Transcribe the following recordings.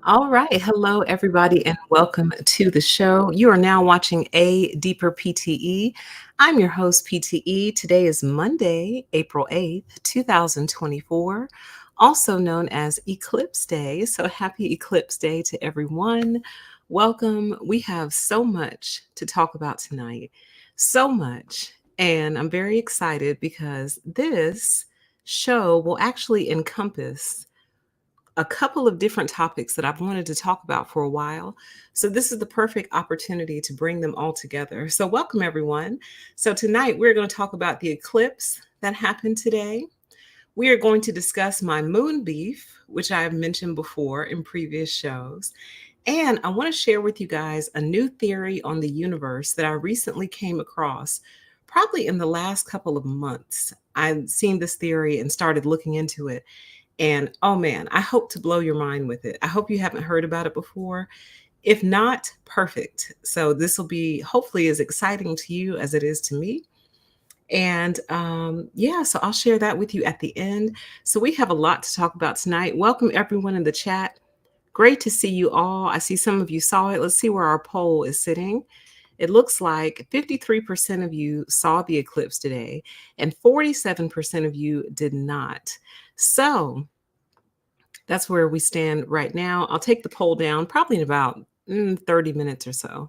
All right. Hello, everybody, and welcome to the show. You are now watching A Deeper PTE. I'm your host, PTE. Today is Monday, April 8th, 2024, also known as Eclipse Day. So happy Eclipse Day to everyone. Welcome. We have so much to talk about tonight. So much. And I'm very excited because this show will actually encompass a couple of different topics that I've wanted to talk about for a while. So, this is the perfect opportunity to bring them all together. So, welcome everyone. So, tonight we're going to talk about the eclipse that happened today. We are going to discuss my moon beef, which I have mentioned before in previous shows. And I want to share with you guys a new theory on the universe that I recently came across, probably in the last couple of months. I've seen this theory and started looking into it. And oh man, I hope to blow your mind with it. I hope you haven't heard about it before. If not, perfect. So this will be hopefully as exciting to you as it is to me. And yeah, so I'll share that with you at the end. So we have a lot to talk about tonight. Welcome everyone in the chat. Great to see you all. I see some of you saw it. Let's see where our poll is sitting. It looks like 53% of you saw the eclipse today, and 47% of you did not. So that's where we stand right now. I'll take the poll down probably in about 30 minutes or so.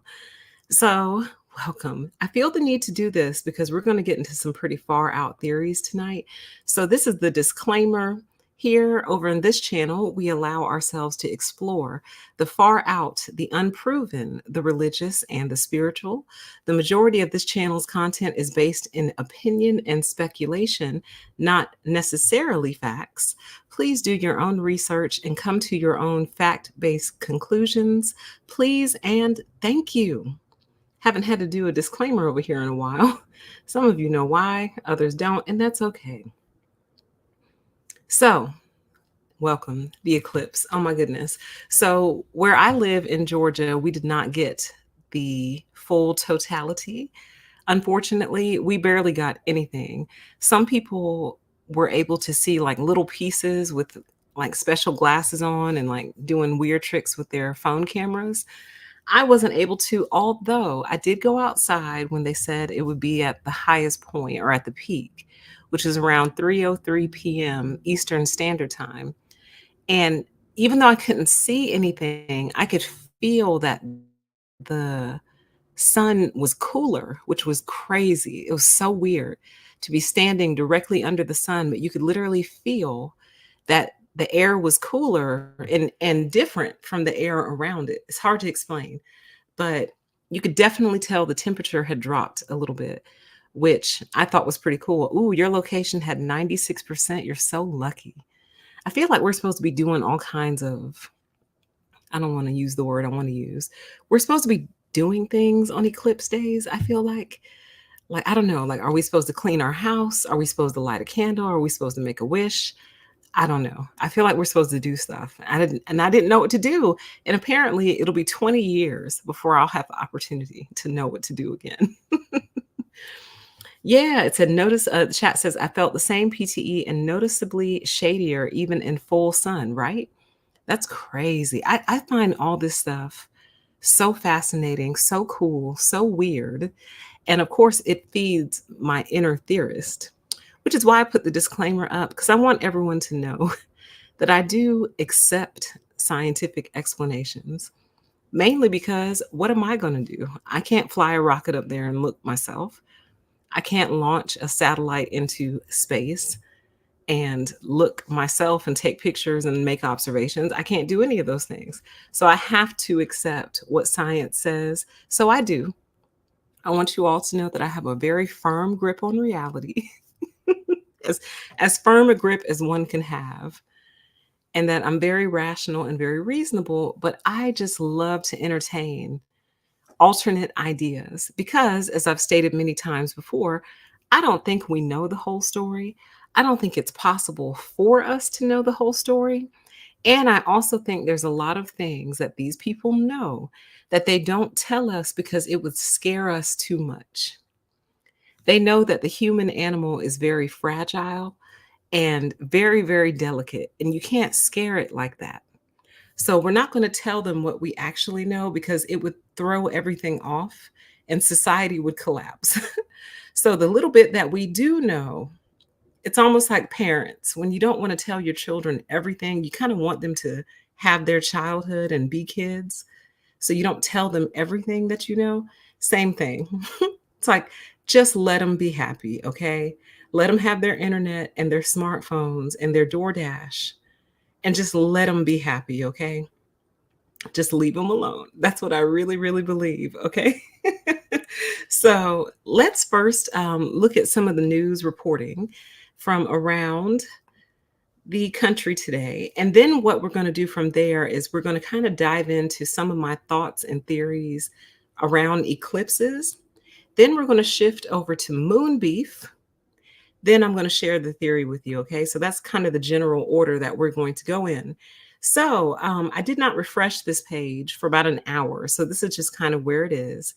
So, welcome. I feel the need to do this because we're going to get into some pretty far out theories tonight. So, this is the disclaimer. Here, over in this channel, we allow ourselves to explore the far out, the unproven, the religious, and the spiritual. The majority of this channel's content is based in opinion and speculation, not necessarily facts. Please do your own research and come to your own fact based conclusions. Please and thank you. Haven't had to do a disclaimer over here in a while. Some of you know why, others don't, and that's okay. So, welcome, the eclipse. Oh my goodness. So, where I live in Georgia, we did not get the full totality. Unfortunately, we barely got anything. Some people were able to see like little pieces with like special glasses on and like doing weird tricks with their phone cameras. I wasn't able to, although I did go outside when they said it would be at the highest point or at the peak, which is around 3:03 p.m. Eastern Standard Time. And even though I couldn't see anything, I could feel that the sun was cooler, which was crazy. It was so weird to be standing directly under the sun, but you could literally feel that the air was cooler and different from the air around it. It's hard to explain, but you could definitely tell the temperature had dropped a little bit, which I thought was pretty cool. Ooh, your location had 96%. You're so lucky. I feel like we're supposed to be doing all kinds of, I don't want to use the word I want to use. We're supposed to be doing things on eclipse days. I feel like, I don't know, like, are we supposed to clean our house? Are we supposed to light a candle? Are we supposed to make a wish? I don't know. I feel like we're supposed to do stuff. I didn't know what to do. And apparently it'll be 20 years before I'll have the opportunity to know what to do again. Yeah, it said notice the chat says I felt the same PTE and noticeably shadier even in full sun, right? That's crazy. I find all this stuff so fascinating, so cool, so weird. And of course, it feeds my inner theorist, which is why I put the disclaimer up because I want everyone to know that I do accept scientific explanations, mainly because what am I going to do? I can't fly a rocket up there and look myself. I can't launch a satellite into space and look myself and take pictures and make observations. I can't do any of those things. So I have to accept what science says. So I do. I want you all to know that I have a very firm grip on reality, as, as firm a grip as one can have, and that I'm very rational and very reasonable, but I just love to entertain alternate ideas because, as I've stated many times before, I don't think we know the whole story. I don't think it's possible for us to know the whole story. And I also think there's a lot of things that these people know that they don't tell us because it would scare us too much. They know that the human animal is very fragile and very, very delicate, and you can't scare it like that. So we're not going to tell them what we actually know because it would throw everything off and society would collapse. So the little bit that we do know, it's almost like parents. When you don't want to tell your children everything, you kind of want them to have their childhood and be kids. So you don't tell them everything that you know. Same thing. It's like, just let them be happy, okay? Let them have their internet and their smartphones and their DoorDash and just let them be happy, okay? Just leave them alone. That's what I really, really believe, okay? So let's first look at some of the news reporting from around the country today. And then what we're going to do from there is we're going to kind of dive into some of my thoughts and theories around eclipses. Then we're going to shift over to moon beef. Then I'm going to share the theory with you. Okay. So that's kind of the general order that we're going to go in. So I did not refresh this page for about an hour. So this is just kind of where it is.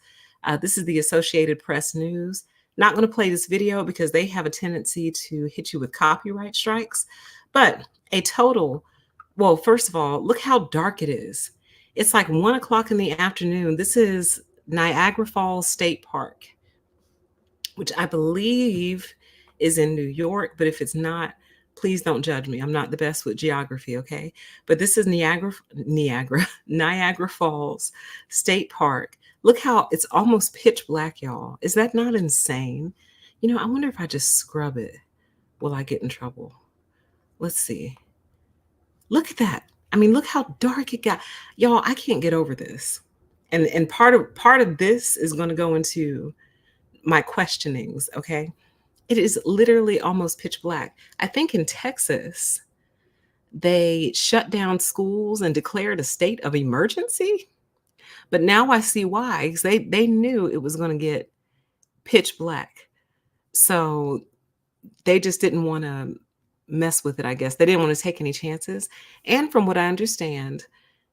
This is the Associated Press News. Not going to play this video because they have a tendency to hit you with copyright strikes. But a total, well, first of all, look how dark it is. It's like 1 o'clock in the afternoon. This is Niagara Falls State Park, which I believe is in New York, but if it's not, please don't judge me. I'm not the best with geography, okay? But this is Niagara Falls State Park. Look how it's almost pitch black, y'all. Is that not insane? You know, I wonder if I just scrub it, will I get in trouble? Let's see. Look at that. I mean, look how dark it got. Y'all, I can't get over this. And part of this is going to go into my questionings, okay? It is literally almost pitch black. I think in Texas, they shut down schools and declared a state of emergency. But now I see why, because they knew it was going to get pitch black. So they just didn't want to mess with it, I guess. They didn't want to take any chances. And from what I understand,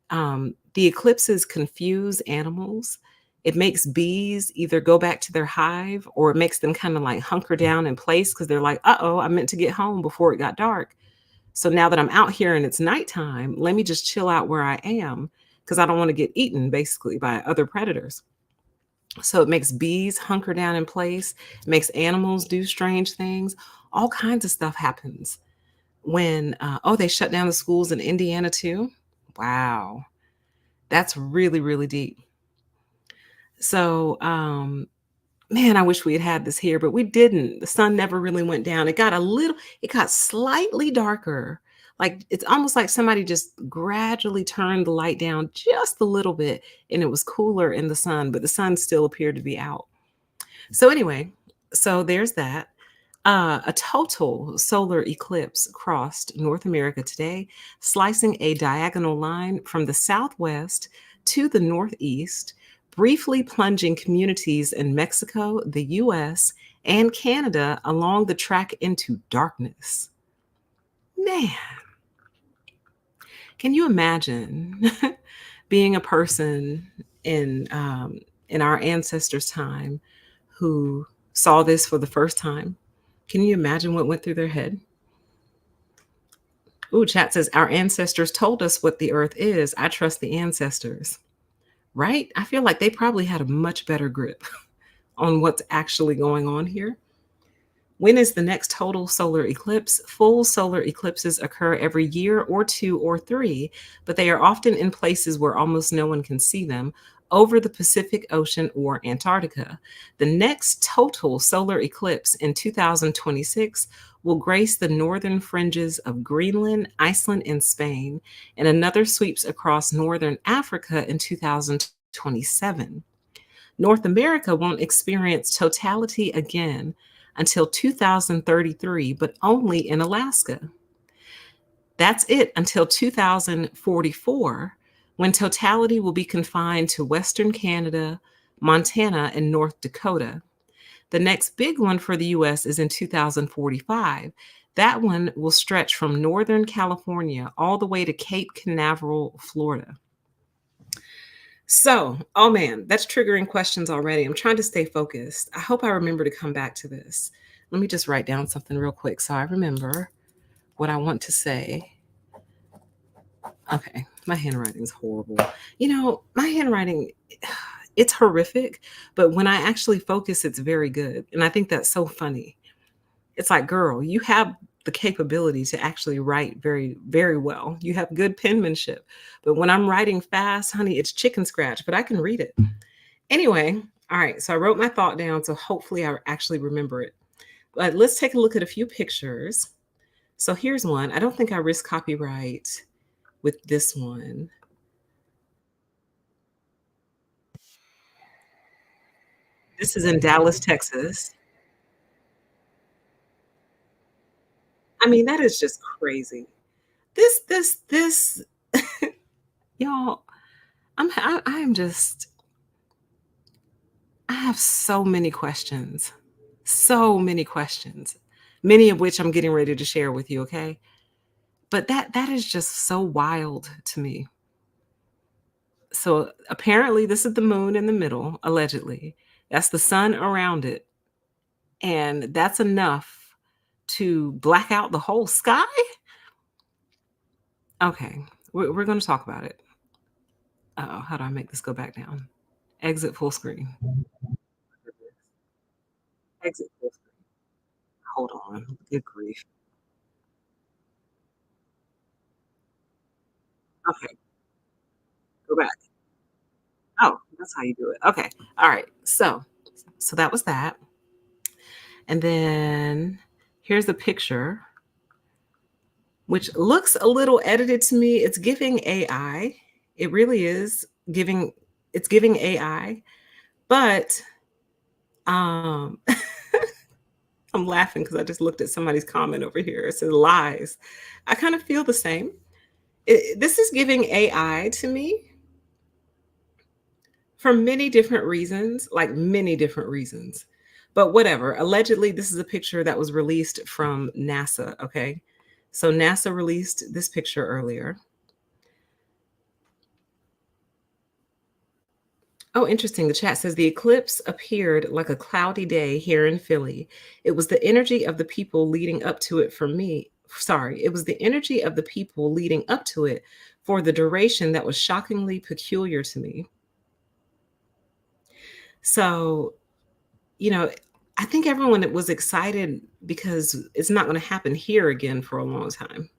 the eclipses confuse animals. It makes bees either go back to their hive or it makes them kind of like hunker down in place because they're like, uh-oh, I meant to get home before it got dark. So now that I'm out here and it's nighttime, let me just chill out where I am because I don't want to get eaten basically by other predators. So it makes bees hunker down in place, it makes animals do strange things. All kinds of stuff happens when, they shut down the schools in Indiana too. Wow. That's really, really deep. So, man, I wish we had this here, but we didn't. The sun never really went down. It got slightly darker. Like it's almost like somebody just gradually turned the light down just a little bit and it was cooler in the sun, but the sun still appeared to be out. So anyway, so there's that. A total solar eclipse crossed North America today, slicing a diagonal line from the southwest to the northeast, briefly plunging communities in Mexico, the US, and Canada along the track into darkness. Man, can you imagine being a person in our ancestors' time who saw this for the first time? Can you imagine what went through their head? Ooh, chat says, our ancestors told us what the earth is. I trust the ancestors, right? I feel like they probably had a much better grip on what's actually going on here. When is the next total solar eclipse? Full solar eclipses occur every year or 2 or 3, but they are often in places where almost no one can see them, over the Pacific Ocean or Antarctica. The next total solar eclipse in 2026 will grace the northern fringes of Greenland, Iceland, and Spain, and another sweeps across northern Africa in 2027. North America won't experience totality again until 2033, but only in Alaska. That's it until 2044, when totality will be confined to Western Canada, Montana, and North Dakota. The next big one for the US is in 2045. That one will stretch from Northern California all the way to Cape Canaveral, Florida. So, oh man, that's triggering questions already. I'm trying to stay focused. I hope I remember to come back to this. Let me just write down something real quick so I remember what I want to say. Okay, My handwriting is horrible. My handwriting, it's horrific, but when I actually focus, it's very good. And I think that's so funny. It's like, girl, you have the capability to actually write very, very well. You have good penmanship. But when I'm writing fast, honey, it's chicken scratch, but I can read it. Anyway, all right. So I wrote my thought down. So hopefully I actually remember it. But let's take a look at a few pictures. So here's one. I don't think I risk copyright with this one. This is in Dallas, Texas. I mean, that is just crazy. This, y'all, I am just, I have so many questions, so many questions, many of which I'm getting ready to share with you. Okay. But that is just so wild to me. So apparently this is the moon in the middle, allegedly. That's the sun around it. And that's enough to black out the whole sky. Okay. We're going to talk about it. Oh, how do I make this go back down? Exit full screen. Exit full screen. Hold on. Good grief. Okay, go back. Oh, that's how you do it. Okay. All right. So that was that. And then here's a picture which looks a little edited to me. It's giving AI. It really is giving it's giving AI, but um I'm laughing because I just looked at somebody's comment over here. It says lies. I kind of feel the same. This is giving AI to me for many different reasons, like many different reasons. But whatever. Allegedly, this is a picture that was released from NASA. Okay. So NASA released this picture earlier. Oh, interesting. The chat says the eclipse appeared like a cloudy day here in Philly. It was the energy of the people leading up to it for me. Sorry, it was the energy of the people leading up to it for the duration that was shockingly peculiar to me. So, you know, I think everyone was excited because it's not going to happen here again for a long time.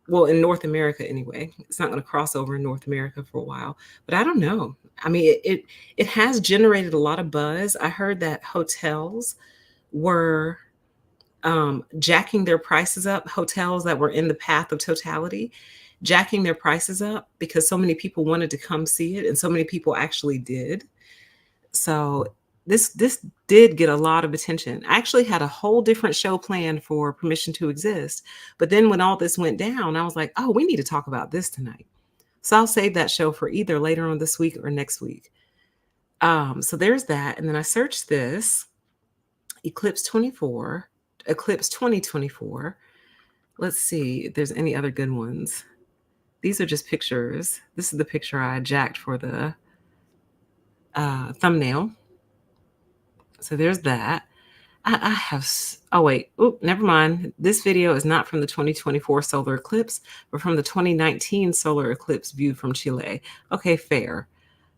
Well, in North America anyway. It's not going to cross over in North America for a while. But I don't know. I mean, it has generated a lot of buzz. I heard that hotels were jacking their prices up, hotels that were in the path of totality, jacking their prices up because so many people wanted to come see it and so many people actually did. So this did get a lot of attention. I actually had a whole different show planned for Permission to Exist, but then when all this went down, I was like, "Oh, we need to talk about this tonight." So I'll save that show for either later on this week or next week. So there's that, and then I searched this Eclipse 24, Eclipse 2024. Let's see if there's any other good ones. These are just pictures. This is the picture I jacked for the thumbnail. So there's that. I have, oh wait, oh, never mind. This video is not from the 2024 solar eclipse, but from the 2019 solar eclipse viewed from Chile. Okay, fair.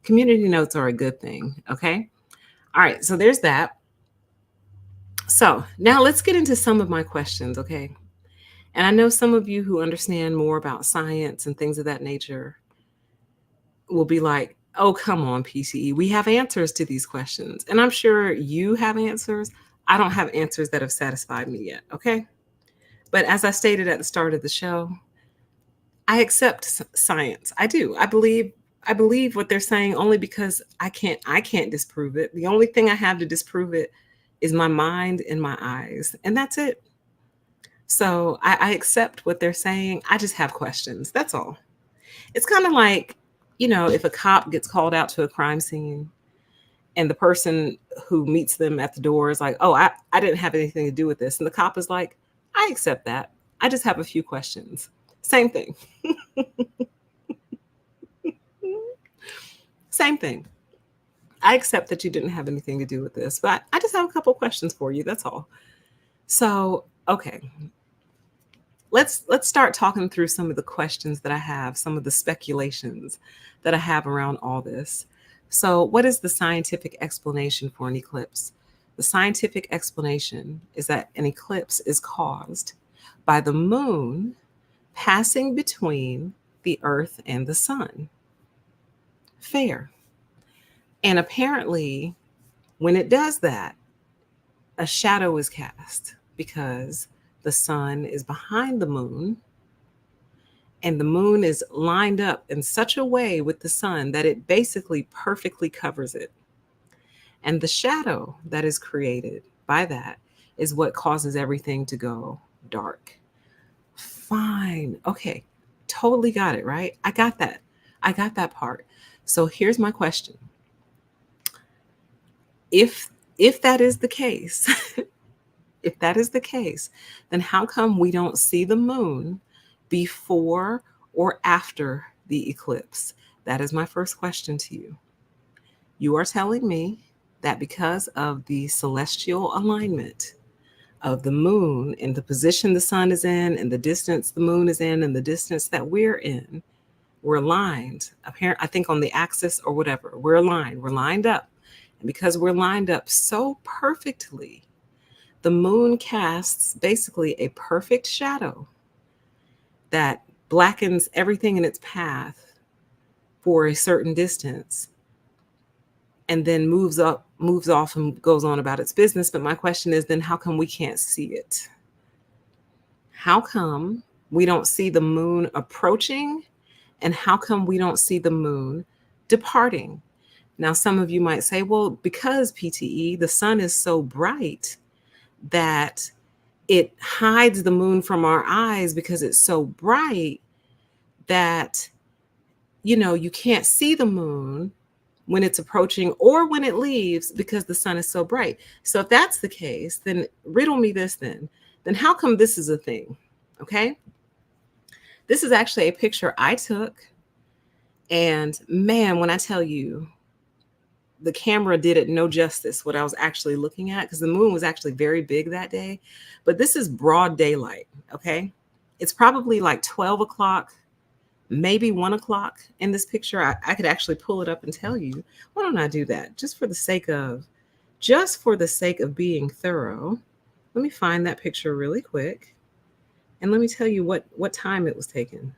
Community notes are a good thing. Okay. All right. So there's that. So now let's get into some of my questions. Okay. And I know some of you who understand more about science and things of that nature will be like, oh, come on, PCE. We have answers to these questions. And I'm sure you have answers. I don't have answers that have satisfied me yet. Okay. But as I stated at the start of the show, I accept science. I do. I believe what they're saying only because I can't disprove it. The only thing I have to disprove it is my mind and my eyes. And that's it. So I accept what they're saying. I just have questions. That's all. It's kind of like, if a cop gets called out to a crime scene and the person who meets them at the door is like, oh, I didn't have anything to do with this. And the cop is like, I accept that. I just have a few questions. Same thing. Same thing. I accept that you didn't have anything to do with this, but I just have a couple questions for you. That's all. So, okay, let's start talking through some of the questions that I have, some of the speculations that I have around all this. So, what is the scientific explanation for an eclipse? The scientific explanation is that an eclipse is caused by the moon passing between the earth and the sun. Fair. And apparently, when it does that, a shadow is cast because the sun is behind the moon and the moon is lined up in such a way with the sun that it basically perfectly covers it. And the shadow that is created by that is what causes everything to go dark. Fine. Okay. Totally got it, right? I got that. I got that part. So here's my question. If that is the case, if that is the case, then how come we don't see the moon before or after the eclipse? That is my first question to you. You are telling me that because of the celestial alignment of the moon and the position the sun is in and the distance the moon is in and the distance that we're in, we're aligned. I think on the axis or whatever, we're aligned. We're lined up. And because we're lined up so perfectly, the moon casts basically a perfect shadow that blackens everything in its path for a certain distance and then moves off and goes on about its business. But my question is, then how come we can't see it? How come we don't see the moon approaching? And how come we don't see the moon departing? Now, some of you might say, well, because PTE, the sun is so bright that it hides the moon from our eyes because it's so bright that, you can't see the moon when it's approaching or when it leaves because the sun is so bright. So if that's the case, then riddle me this then how come this is a thing? Okay. This is actually a picture I took. And man, when I tell you, the camera did it no justice what I was actually looking at, because the moon was actually very big that day. But this is broad daylight. Okay. It's probably like 12 o'clock, maybe 1 o'clock in this picture. I could actually pull it up and tell you. Why don't I do that? Just for the sake of being thorough. Let me find that picture really quick. And let me tell you what time it was taken.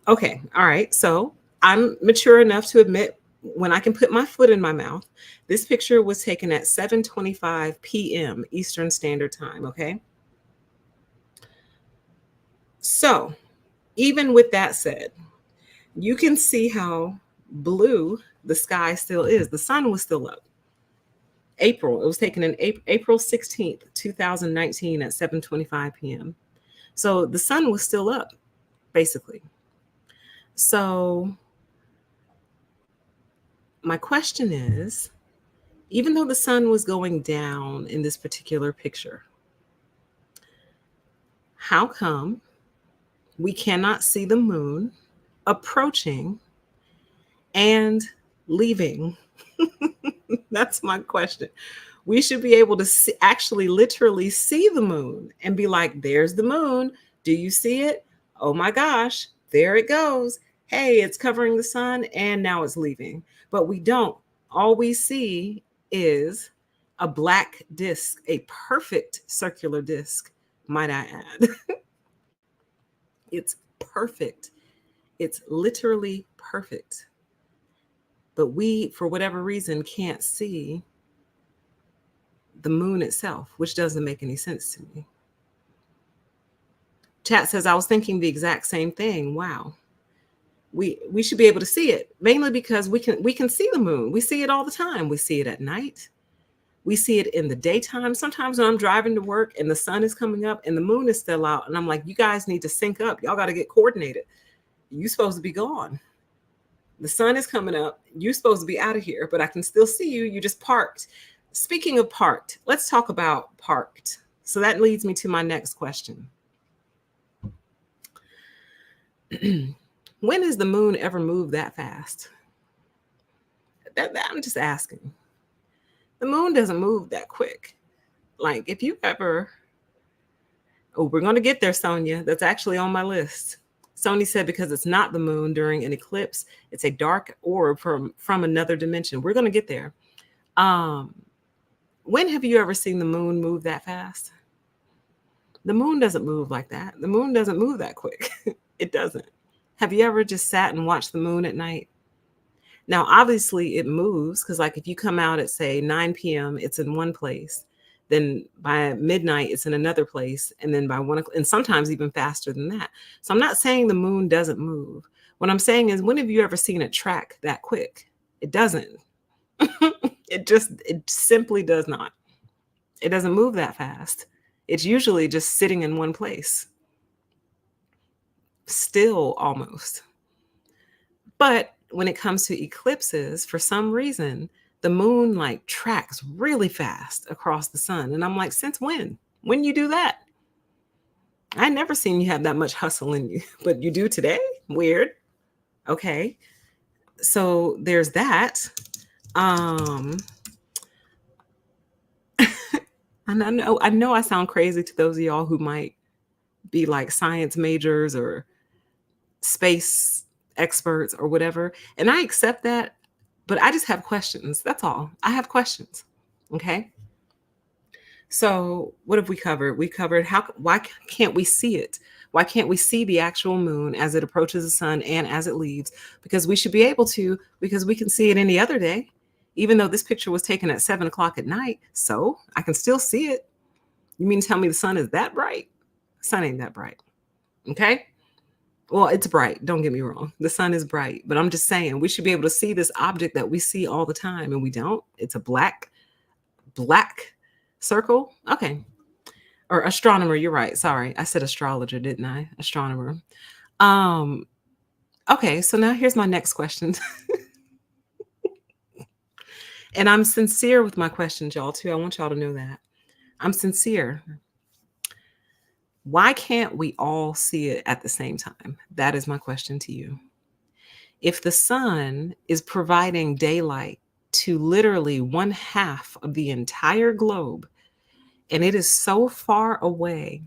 Okay. All right. So I'm mature enough to admit when I can put my foot in my mouth. This picture was taken at 7:25 p.m. Eastern Standard Time. Okay. So even with that said, you can see how blue the sky still is. The sun was still up. It was taken in April 16th, 2019 at 7:25 p.m. So the sun was still up, basically. So my question is, even though the sun was going down in this particular picture, how come we cannot see the moon approaching and leaving? That's my question. We should be able to actually literally see the moon and be like, there's the moon. Do you see it? Oh my gosh, there it goes. Hey, it's covering the sun and now it's leaving. But we don't. All we see is a black disc, a perfect circular disc, might I add. It's perfect. It's literally perfect. But we, for whatever reason, can't see the moon itself, which doesn't make any sense to me. Chat says, I was thinking the exact same thing. Wow. We should be able to see it, mainly because we can see the moon. We see it all the time. We see it at night. We see it in the daytime. Sometimes when I'm driving to work and the sun is coming up and the moon is still out, and I'm like, you guys need to sync up. Y'all got to get coordinated. You're supposed to be gone. The sun is coming up. You're supposed to be out of here, but I can still see you. You just parked. Speaking of parked, let's talk about parked. So that leads me to my next question. When has the moon ever moved that fast? I'm just asking. The moon doesn't move that quick. Like if you ever Oh, we're going to get there, Sonia. That's actually on my list. Sony said because it's not the moon during an eclipse, it's a dark orb from another dimension. We're going to get there. Um, when have you ever seen the moon move that fast? The moon doesn't move like that. The moon doesn't move that quick. It doesn't. Have you ever just sat and watched the moon at night? Now, obviously, it moves because, like, if you come out at, say, 9 p.m., it's in one place. Then by midnight, it's in another place. And then by 1 o'clock, and sometimes even faster than that. So I'm not saying the moon doesn't move. What I'm saying is, when have you ever seen it track that quick? It doesn't. It simply does not. It doesn't move that fast. It's usually just sitting in one place. Still almost. But when it comes to eclipses, for some reason, the moon like tracks really fast across the sun. And I'm like, since when? When you do that? I never seen you have that much hustle in you, but you do today? Weird. Okay. So there's that. And I know I sound crazy to those of y'all who might be like science majors or space experts or whatever. And I accept that, but I just have questions. That's all. I have questions. Okay. So what have we covered? We covered why can't we see it? Why can't we see the actual moon as it approaches the sun and as it leaves? Because we should be able to, because we can see it any other day, even though this picture was taken at 7 o'clock at night. So I can still see it. You mean to tell me the sun is that bright? The sun ain't that bright. Okay. Well, it's bright. Don't get me wrong. The sun is bright, but I'm just saying we should be able to see this object that we see all the time and we don't. It's a black circle. Okay. Or astronomer. You're right. Sorry. I said astrologer, didn't I? Astronomer. Okay. So now here's my next question. And I'm sincere with my questions, y'all, too. I want y'all to know that. I'm sincere. Why can't we all see it at the same time? That is my question to you. If the sun is providing daylight to literally 1/2 of the entire globe, and it is so far away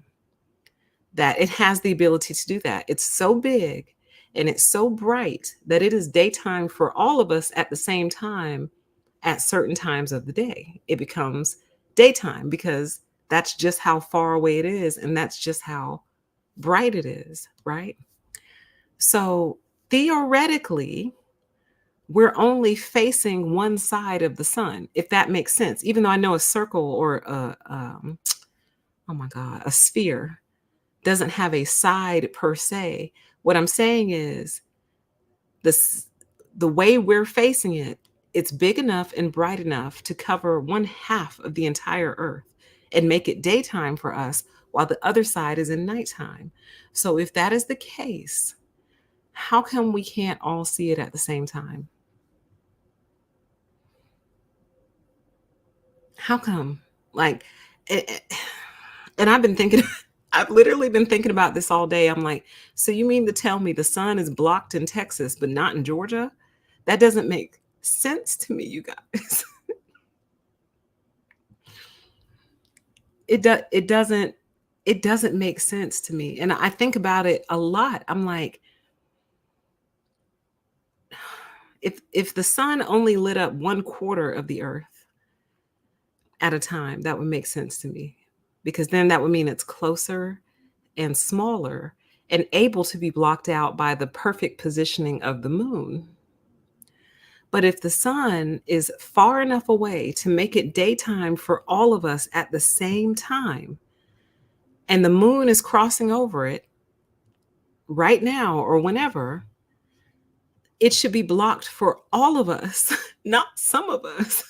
that it has the ability to do that, it's so big and it's so bright that it is daytime for all of us at the same time at certain times of the day. It becomes daytime because that's just how far away it is, and that's just how bright it is, right? So theoretically, we're only facing one side of the sun, if that makes sense. Even though I know a circle or oh my God, a sphere doesn't have a side per se. What I'm saying is the way we're facing it, it's big enough and bright enough to cover 1/2 of the entire earth and make it daytime for us while the other side is in nighttime. So if that is the case, how come we can't all see it at the same time? How come? Like, and I've been thinking, I've literally been thinking about this all day. I'm like, so you mean to tell me the sun is blocked in Texas, but not in Georgia? That doesn't make sense to me, you guys. It doesn't make sense to me. And I think about it a lot. I'm like, if the sun only lit up 1/4 of the earth at a time, that would make sense to me. Because then that would mean it's closer and smaller and able to be blocked out by the perfect positioning of the moon. But if the sun is far enough away to make it daytime for all of us at the same time, and the moon is crossing over it right now or whenever, it should be blocked for all of us, not some of us.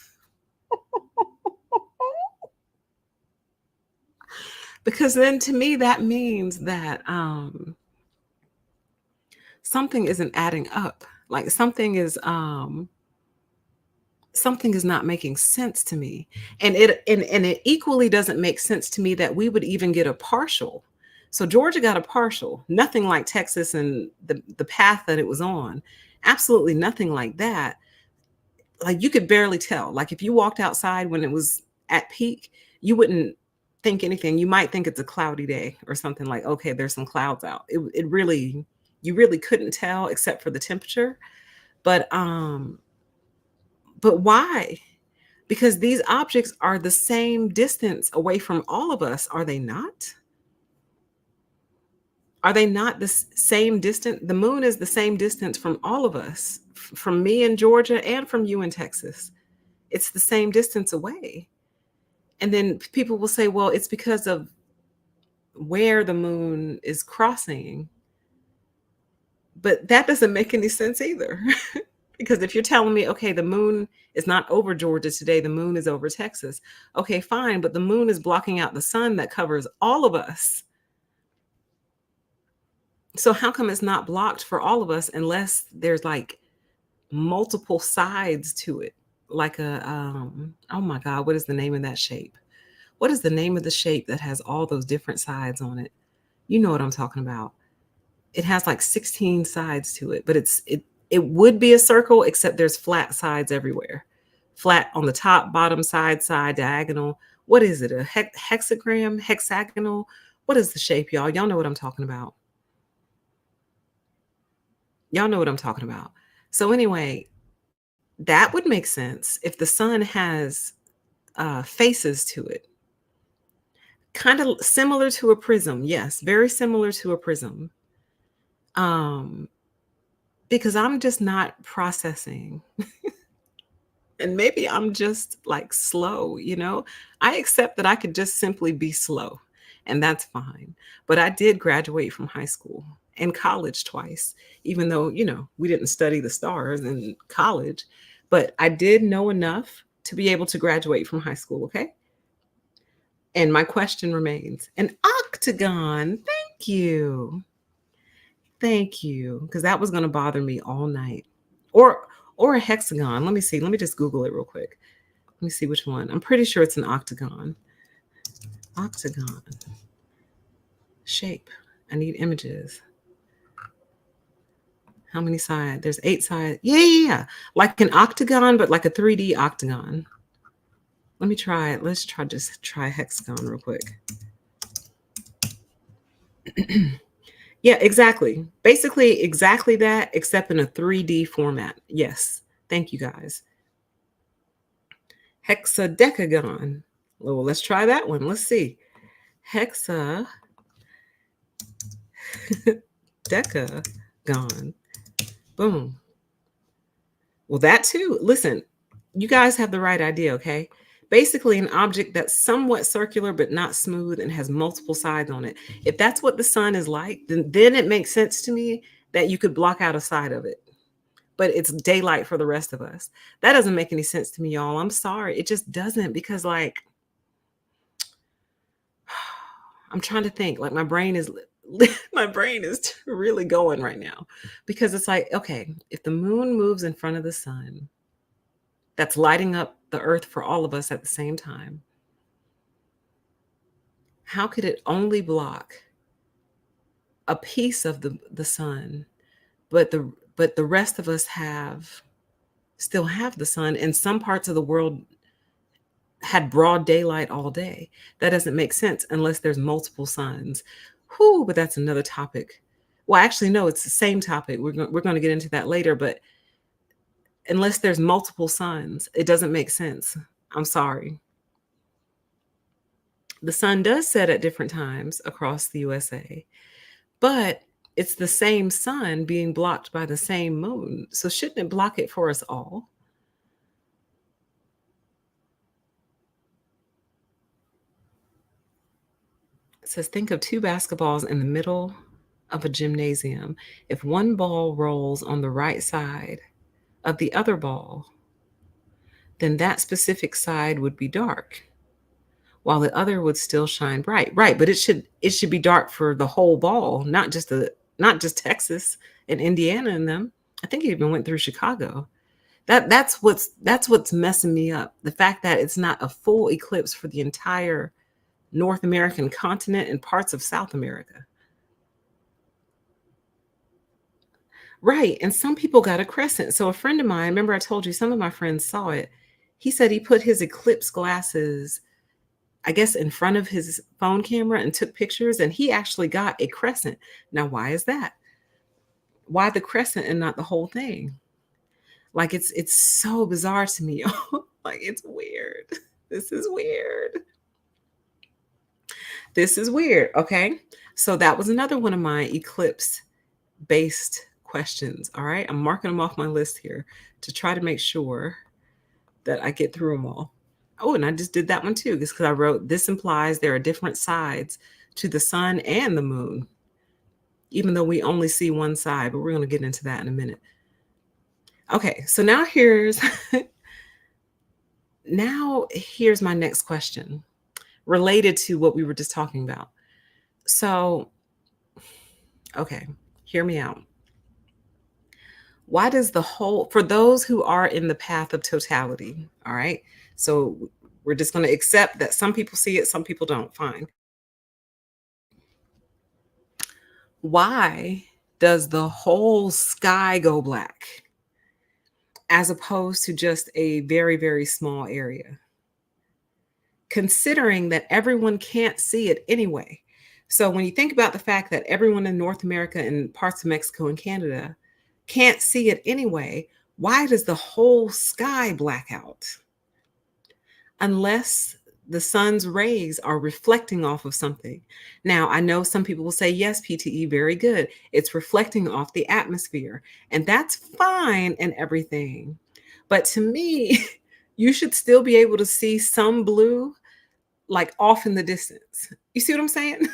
Because then to me, that means that something isn't adding up. Like something is not making sense to me. And it equally doesn't make sense to me that we would even get a partial. So Georgia got a partial, nothing like Texas and the path that it was on. Absolutely nothing like that. Like you could barely tell. Like if you walked outside when it was at peak, you wouldn't think anything. You might think it's a cloudy day or something like, okay, there's some clouds out. It really, you really couldn't tell except for the temperature. But but why? Because these objects are the same distance away from all of us, are they not? Are they not the same distance? The moon is the same distance from all of us, from me in Georgia and from you in Texas. It's the same distance away. And then people will say, well, it's because of where the moon is crossing. But that doesn't make any sense either. Because if you're telling me, okay, the moon is not over Georgia today, the moon is over Texas. Okay, fine, but the moon is blocking out the sun that covers all of us. So how come it's not blocked for all of us unless there's like multiple sides to it? Like a oh my God, what is the name of that shape? What is the name of the shape that has all those different sides on it? You know what I'm talking about. It has like 16 sides to it, but it would be a circle except there's flat sides everywhere. Flat on the top, bottom, side, diagonal. What is it? A hexagram, hexagonal? What is the shape, y'all? Y'all know what I'm talking about. Y'all know what I'm talking about. So anyway, that would make sense if the sun has faces to it. Kind of similar to a prism. Yes, very similar to a prism. Because I'm just not processing. And maybe I'm just like slow, you know? I accept that I could just simply be slow, and that's fine. But I did graduate from high school and college twice, even though, we didn't study the stars in college, but I did know enough to be able to graduate from high school, okay? And my question remains, an octagon. Thank you. Thank you, because that was gonna bother me all night. Or a hexagon. Let me see. Let me just Google it real quick. Let me see which one. I'm pretty sure it's an octagon. Octagon. Shape. I need images. How many sides? There's 8 sides. Yeah. Like an octagon, but like a 3D octagon. Let me try it. Let's try hexagon real quick. Yeah, exactly. Basically, exactly that, except in a 3D format. Yes. Thank you, guys. Hexadecagon. Well, let's try that one. Let's see. Hexadecagon. Boom. Well, that too. Listen, you guys have the right idea, okay? Basically, an object that's somewhat circular but not smooth and has multiple sides on it. If that's what the sun is like, then it makes sense to me that you could block out a side of it. But it's daylight for the rest of us. That doesn't make any sense to me, y'all. I'm sorry. It just doesn't, because like I'm trying to think. Like my brain is really going right now, because it's like, okay, if the moon moves in front of the sun, that's lighting up the earth for all of us at the same time. How could it only block a piece of the sun, but the rest of us still have the sun, and some parts of the world had broad daylight all day? That doesn't make sense unless there's multiple suns. Whew, but that's another topic. Well, actually, no, it's the same topic. We're going to get into that later, but unless there's multiple suns, it doesn't make sense. I'm sorry. The sun does set at different times across the USA, but it's the same sun being blocked by the same moon. So shouldn't it block it for us all? It says, think of 2 basketballs in the middle of a gymnasium. If one ball rolls on the right side of the other ball, then that specific side would be dark, while the other would still shine bright. Right, but it should be dark for the whole ball, not just Texas and Indiana and them. I think it even went through Chicago. That's what's messing me up. The fact that it's not a full eclipse for the entire North American continent and parts of South America. Right. And some people got a crescent. So a friend of mine, remember I told you some of my friends saw it. He said he put his eclipse glasses I guess, in front of his phone camera and took pictures, and he actually got a crescent. Now, why is that? Why the crescent and not the whole thing? Like, it's so bizarre to me. Like, it's weird. This is weird. This is weird. Okay. So that was another one of my eclipse based questions. All right. I'm marking them off my list here to try to make sure that I get through them all. Oh, and I just did that one too, just because I wrote this implies there are different sides to the sun and the moon, even though we only see one side, but we're going to get into that in a minute. Okay, so here's my next question related to what we were just talking about. So, okay, hear me out. Why does for those who are in the path of totality, all right? So we're just going to accept that some people see it, some people don't. Fine. Why does the whole sky go black as opposed to just a very, very small area? Considering that everyone can't see it anyway. So when you think about the fact that everyone in North America and parts of Mexico and Canada can't see it anyway, why does the whole sky black out? Unless the sun's rays are reflecting off of something. Now, I know some people will say, yes, PTE, very good. It's reflecting off the atmosphere, and that's fine and everything. But to me, you should still be able to see some blue, like off in the distance. You see what I'm saying?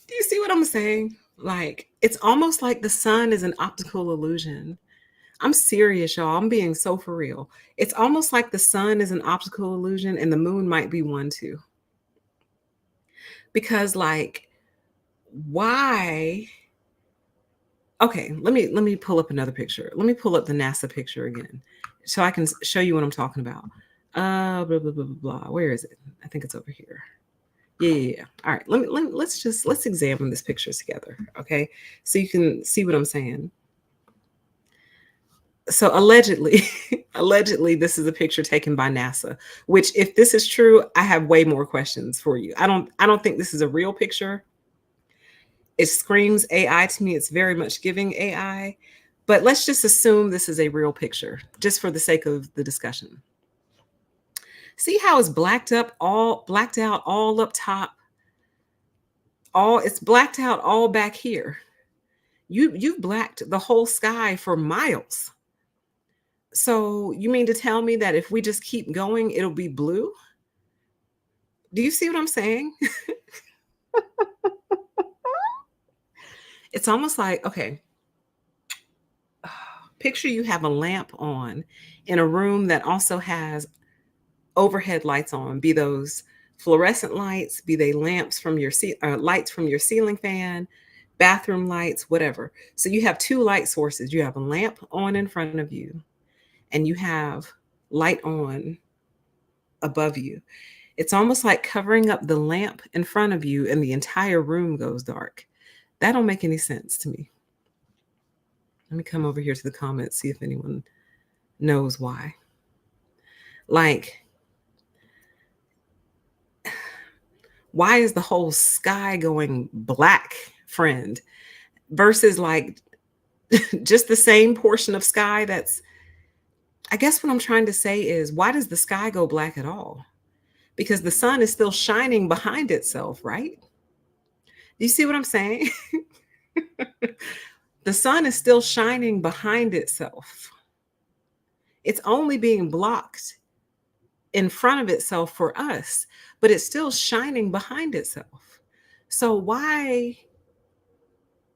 Do you see what I'm saying? Like, it's almost like the sun is an optical illusion. I'm serious, y'all. I'm being so for real. It's almost like the sun is an optical illusion and the moon might be one too. Because like, why? Okay, let me pull up another picture. Let me pull up the NASA picture again so I can show you what I'm talking about. Blah, blah, blah, blah, blah. Where is it? I think it's over here. Yeah. All right. Let's examine this picture together. Okay. So you can see what I'm saying. So allegedly, allegedly, this is a picture taken by NASA, which if this is true, I have way more questions for you. I don't think this is a real picture. It screams AI to me. It's very much giving AI, but let's just assume this is a real picture just for the sake of the discussion. See how it's blacked out all up top. It's blacked out all back here. You've blacked the whole sky for miles. So you mean to tell me that if we just keep going, it'll be blue? Do you see what I'm saying? It's almost like, okay, picture you have a lamp on in a room that also has overhead lights on, be those fluorescent lights, be they lamps from your lights from your ceiling fan, bathroom lights, whatever. So you have two light sources. You have a lamp on in front of you, and you have light on above you. It's almost like covering up the lamp in front of you and the entire room goes dark. That don't make any sense to me. Let me come over here to the comments, see if anyone knows why. Like, why is the whole sky going black, friend, versus like just the same portion of sky that's, I guess what I'm trying to say is, why does the sky go black at all? Because the sun is still shining behind itself, right? Do you see what I'm saying? The sun is still shining behind itself. It's only being blocked in front of itself for us, but it's still shining behind itself. So why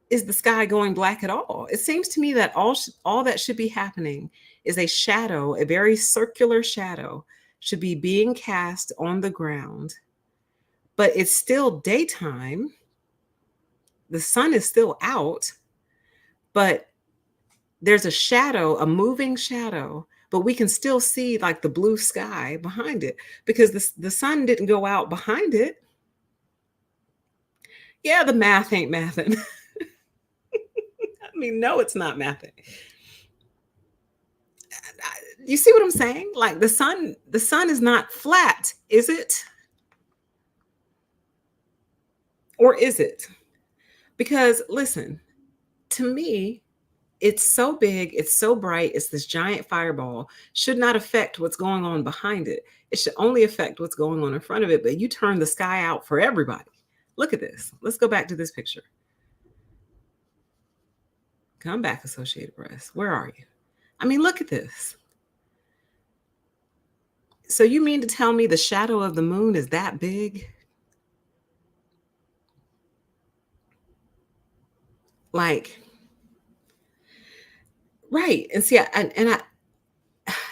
is the sky going black at all? It seems to me that all that should be happening is a shadow, a very circular shadow should be being cast on the ground, but it's still daytime. The sun is still out, but there's a shadow, a moving shadow, but we can still see like the blue sky behind it because the sun didn't go out behind it. Yeah, the math ain't mathing. I mean, no, it's not mathing. You see what I'm saying? Like the sun is not flat, is it? Or is it? Because listen, to me, it's so big, it's so bright, it's this giant fireball, should not affect what's going on behind it. It should only affect what's going on in front of it. But you turn the sky out for everybody. Look at this. Let's go back to this picture. Come back, Associated Press. Where are you? I mean, look at this. So you mean to tell me the shadow of the moon is that big? Like, right. And see, it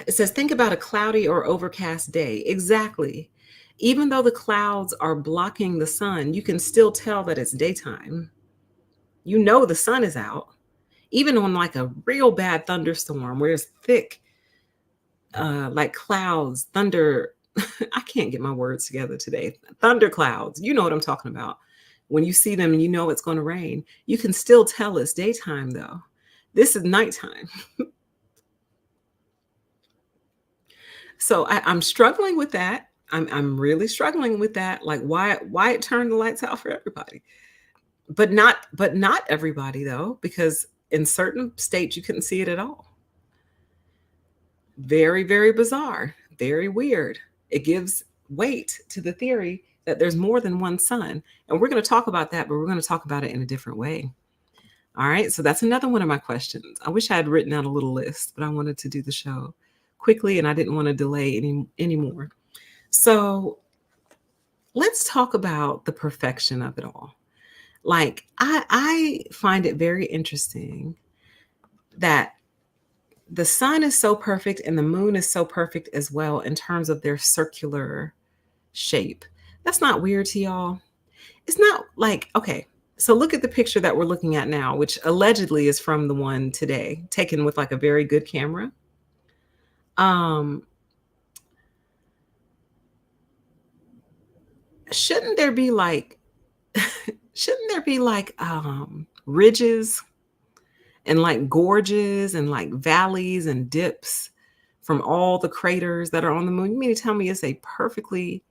says, think about a cloudy or overcast day. Exactly. Even though the clouds are blocking the sun, you can still tell that it's daytime. You know the sun is out. Even on like a real bad thunderstorm where it's thick, like clouds, thunder. I can't get my words together today. Thunder clouds. You know what I'm talking about. When you see them and you know it's going to rain, you can still tell it's daytime though. This is nighttime. So I'm struggling with that. I'm really struggling with that. Like why it turned the lights out for everybody, but not everybody though, because in certain states you couldn't see it at all. Very, very bizarre, very weird. It gives weight to the theory that there's more than one sun. And we're going to talk about that, but we're going to talk about it in a different way. All right. So that's another one of my questions. I wish I had written out a little list, but I wanted to do the show quickly and I didn't want to delay anymore. So let's talk about the perfection of it all. Like I find it very interesting that the sun is so perfect and the moon is so perfect as well in terms of their circular shape. That's not weird to y'all. It's not like, okay, so look at the picture that we're looking at now, which allegedly is from the one today, taken with like a very good camera. Um, shouldn't there be like, ridges and like gorges and like valleys and dips from all the craters that are on the moon? You mean to tell me it's a perfectly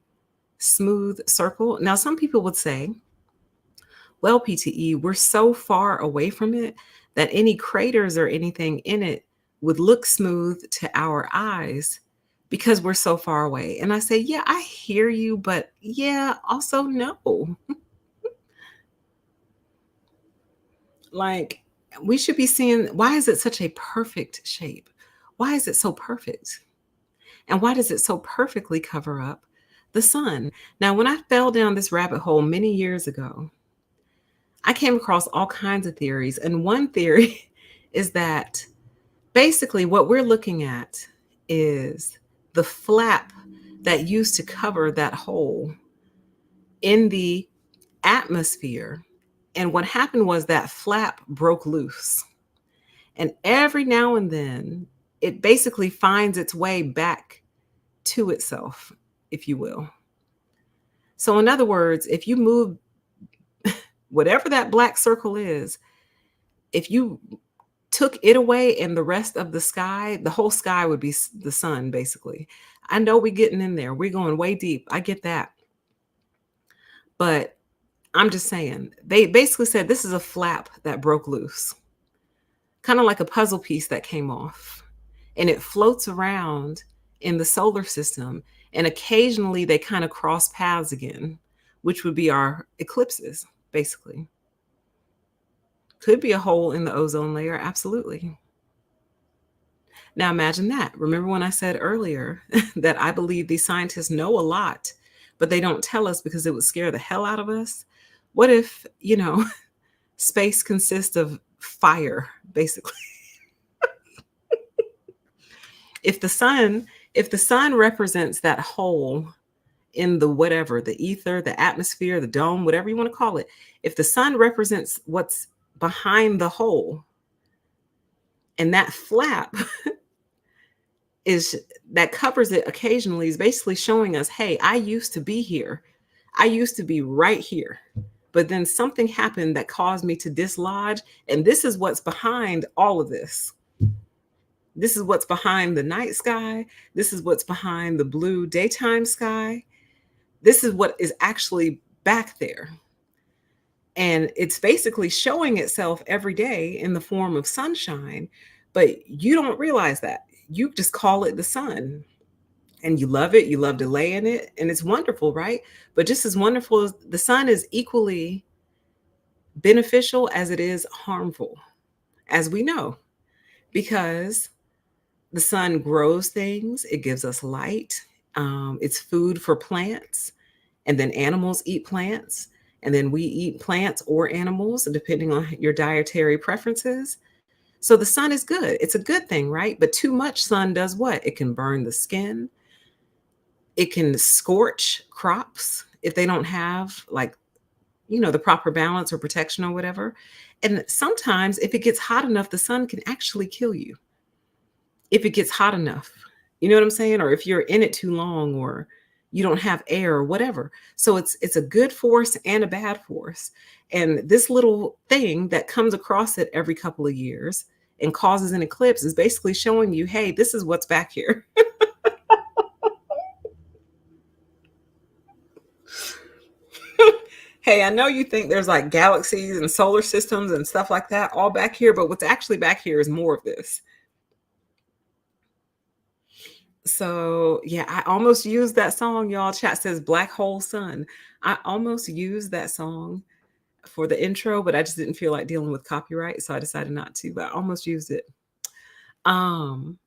smooth circle? Now, some people would say, well, PTE, we're so far away from it that any craters or anything in it would look smooth to our eyes because we're so far away. And I say, yeah, I hear you, but yeah, also no. Like, we should be seeing, why is it such a perfect shape? Why is it so perfect? And why does it so perfectly cover up the sun? Now, when I fell down this rabbit hole many years ago, I came across all kinds of theories. And one theory is that basically what we're looking at is the flap that used to cover that hole in the atmosphere. And what happened was that flap broke loose. And every now and then, it basically finds its way back to itself, if you will. So, in other words, if you move whatever that black circle is, if you took it away and the rest of the sky, the whole sky would be the sun, basically. I know we're getting in there. We're going way deep. I get that. But I'm just saying, they basically said this is a flap that broke loose, kind of like a puzzle piece that came off. And it floats around in the solar system. And occasionally they kind of cross paths again, which would be our eclipses, basically. Could be a hole in the ozone layer, absolutely. Now imagine that. Remember when I said earlier that I believe these scientists know a lot, but they don't tell us because it would scare the hell out of us? What if, space consists of fire, basically? If the sun represents that hole in the whatever, the ether, the atmosphere, the dome, whatever you want to call it, if the sun represents what's behind the hole, and that flap that covers it occasionally is basically showing us, hey, I used to be here. I used to be right here. But then something happened that caused me to dislodge. And this is what's behind all of this. This is what's behind the night sky. This is what's behind the blue daytime sky. This is what is actually back there. And it's basically showing itself every day in the form of sunshine, but you don't realize that. You just call it the sun and you love it. You love to lay in it, and it's wonderful, right? But just as wonderful as the sun is equally beneficial as it is harmful, as we know, because the sun grows things, it gives us light, it's food for plants, and then animals eat plants, and then we eat plants or animals, depending on your dietary preferences. So the sun is good. It's a good thing, right? But too much sun does what? It can burn the skin. It can scorch crops if they don't have like, the proper balance or protection or whatever. And sometimes if it gets hot enough, the sun can actually kill you if it gets hot enough. You know what I'm saying? Or if you're in it too long or you don't have air or whatever. So it's a good force and a bad force. And this little thing that comes across it every couple of years and causes an eclipse is basically showing you, hey, this is what's back here. Hey, I know you think there's like galaxies and solar systems and stuff like that all back here, but what's actually back here is more of this. So, yeah, I almost used that song, y'all. Chat says Black Hole Sun. I almost used that song for the intro, but I just didn't feel like dealing with copyright, so I decided not to, but I almost used it. Um,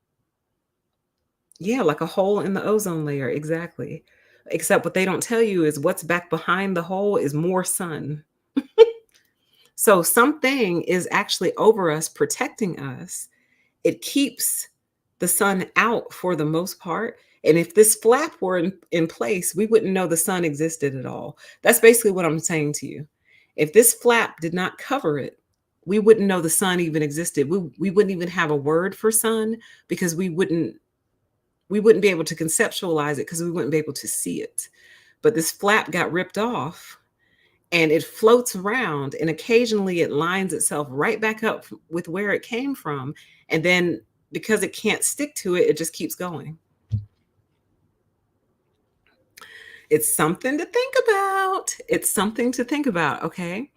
yeah, like a hole in the ozone layer, exactly. Except what they don't tell you is what's back behind the hole is more sun. So something is actually over us, protecting us. It keeps the sun out for the most part. And if this flap were in place, we wouldn't know the sun existed at all. That's basically what I'm saying to you. If this flap did not cover it, we wouldn't know the sun even existed. We wouldn't even have a word for sun because we wouldn't be able to conceptualize it because we wouldn't be able to see it. But this flap got ripped off and it floats around, and occasionally it lines itself right back up with where it came from. And then because it can't stick to it, it just keeps going. It's something to think about. It's something to think about, okay?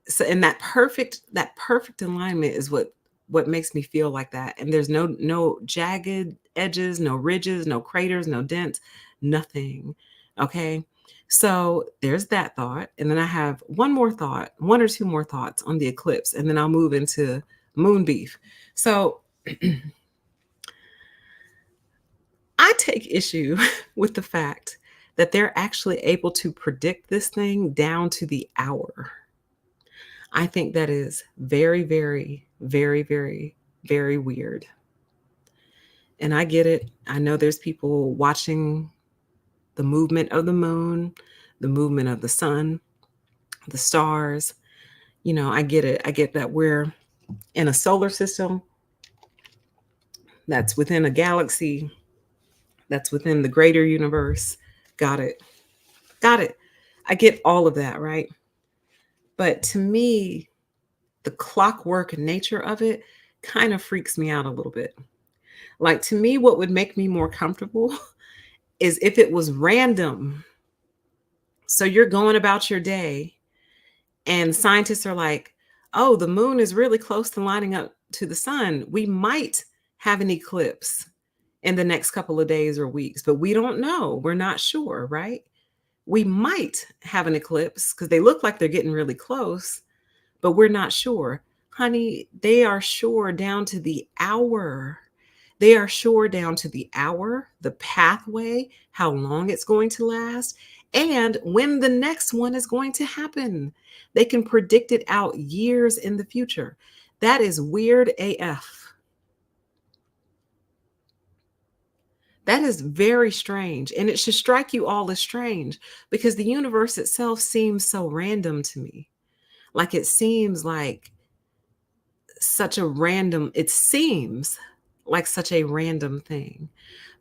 So and that perfect alignment is what makes me feel like that. And there's no jagged edges, no ridges, no craters, no dents, nothing. Okay? So there's that thought. And then I have one more thought, one or two more thoughts on the eclipse, and then I'll move into moon beef. So I take issue with the fact that they're actually able to predict this thing down to the hour. I think that is very, very, very, very, very weird. And I get it. I know there's people watching the movement of the moon, the movement of the sun, the stars. I get it. I get that we're in a solar system that's within a galaxy, that's within the greater universe. Got it. Got it. I get all of that, right? But to me, the clockwork nature of it kind of freaks me out a little bit. Like, to me, what would make me more comfortable is if it was random. So you're going about your day, and scientists are like, oh, the moon is really close to lining up to the sun. We might have an eclipse in the next couple of days or weeks, but we don't know. We're not sure, right? We might have an eclipse because they look like they're getting really close, but we're not sure. Honey, they are sure down to the hour. They are sure down to the hour, the pathway, how long it's going to last, and when the next one is going to happen. They can predict it out years in the future. That is weird AF. That is very strange. And it should strike you all as strange because the universe itself seems so random to me. Like it seems like it seems like such a random thing.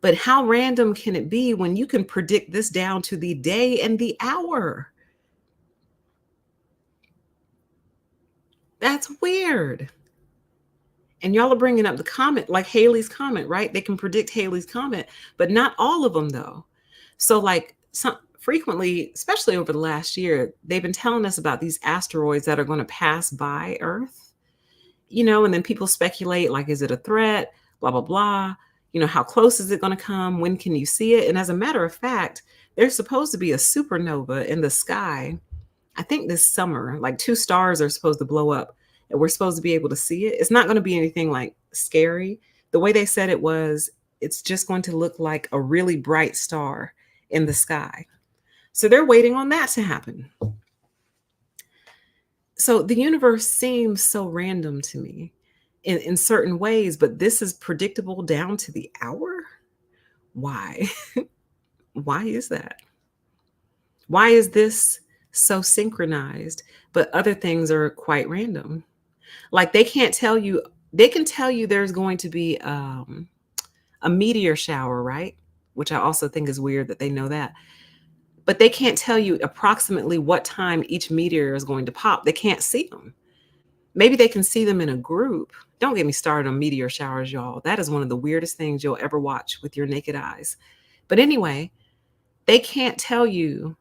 But how random can it be when you can predict this down to the day and the hour? That's weird. And y'all are bringing up the comet, like Halley's Comet, right? They can predict Halley's Comet, but not all of them, though. So, like, some frequently, especially over the last year, they've been telling us about these asteroids that are going to pass by Earth, and then people speculate, like, is it a threat? Blah, blah, blah. How close is it going to come? When can you see it? And as a matter of fact, there's supposed to be a supernova in the sky, I think this summer, like two stars are supposed to blow up and we're supposed to be able to see it. It's not going to be anything like scary. The way they said it was, it's just going to look like a really bright star in the sky. So they're waiting on that to happen. So the universe seems so random to me in certain ways, but this is predictable down to the hour. Why? Why is that? Why is this so synchronized, but other things are quite random? Like they can tell you there's going to be a meteor shower, right? Which I also think is weird that they know that. But they can't tell you approximately what time each meteor is going to pop. They can't see them. Maybe they can see them in a group. Don't get me started on meteor showers, y'all. That is one of the weirdest things you'll ever watch with your naked eyes. But anyway, they can't tell you,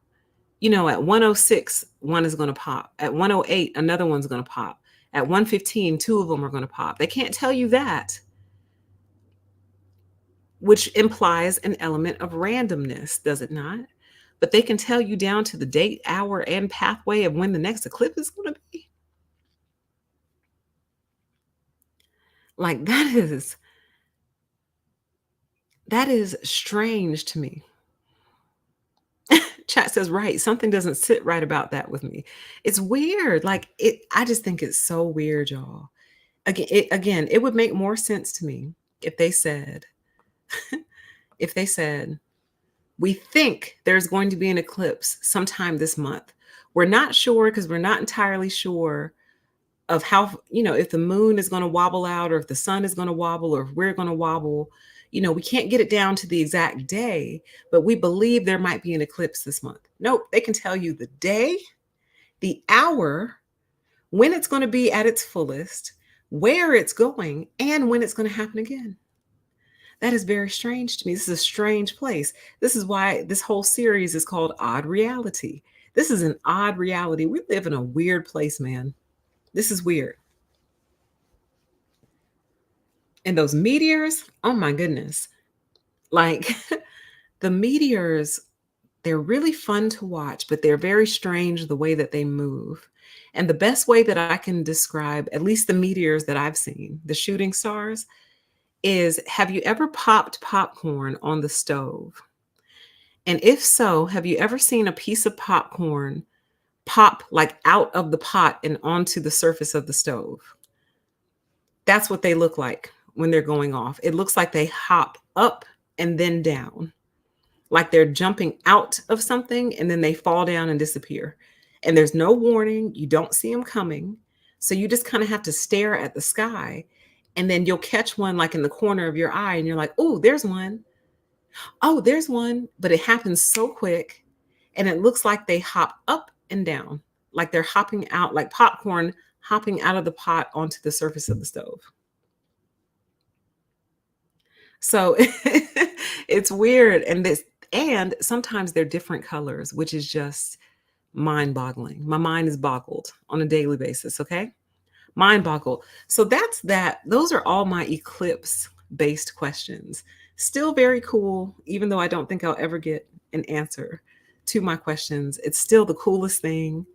at 106, one is going to pop. At 108, another one's going to pop. At 115, two of them are going to pop. They can't tell you that, which implies an element of randomness, does it not? But they can tell you down to the date, hour, and pathway of when the next eclipse is going to be. Like that is strange to me. Chat says, right, something doesn't sit right about that with me. It's weird. Like I just think it's so weird, y'all. Again, it would make more sense to me if they said, we think there's going to be an eclipse sometime this month. We're not sure because we're not entirely sure of how, if the moon is going to wobble out or if the sun is going to wobble or if we're going to wobble. We can't get it down to the exact day, but we believe there might be an eclipse this month. Nope, they can tell you the day, the hour, when it's going to be at its fullest, where it's going, and when it's going to happen again. That is very strange to me. This is a strange place. This is why this whole series is called Odd Reality. This is an odd reality. We live in a weird place, man. This is weird. And those meteors, oh my goodness. Like the meteors, they're really fun to watch, but they're very strange the way that they move. And the best way that I can describe, at least the meteors that I've seen, the shooting stars, is, have you ever popped popcorn on the stove? And if so, have you ever seen a piece of popcorn pop like out of the pot and onto the surface of the stove? That's what they look like when they're going off. It looks like they hop up and then down, like they're jumping out of something and then they fall down and disappear. And there's no warning. You don't see them coming. So you just kind of have to stare at the sky. And then you'll catch one like in the corner of your eye and you're like, oh, there's one. Oh, there's one. But it happens so quick. And it looks like they hop up and down, like they're hopping out, like popcorn hopping out of the pot onto the surface of the stove. So it's weird. And sometimes they're different colors, which is just mind-boggling. My mind is boggled on a daily basis, okay? Mind boggle. So that's that. Those are all my eclipse-based questions. Still very cool, even though I don't think I'll ever get an answer to my questions. It's still the coolest thing.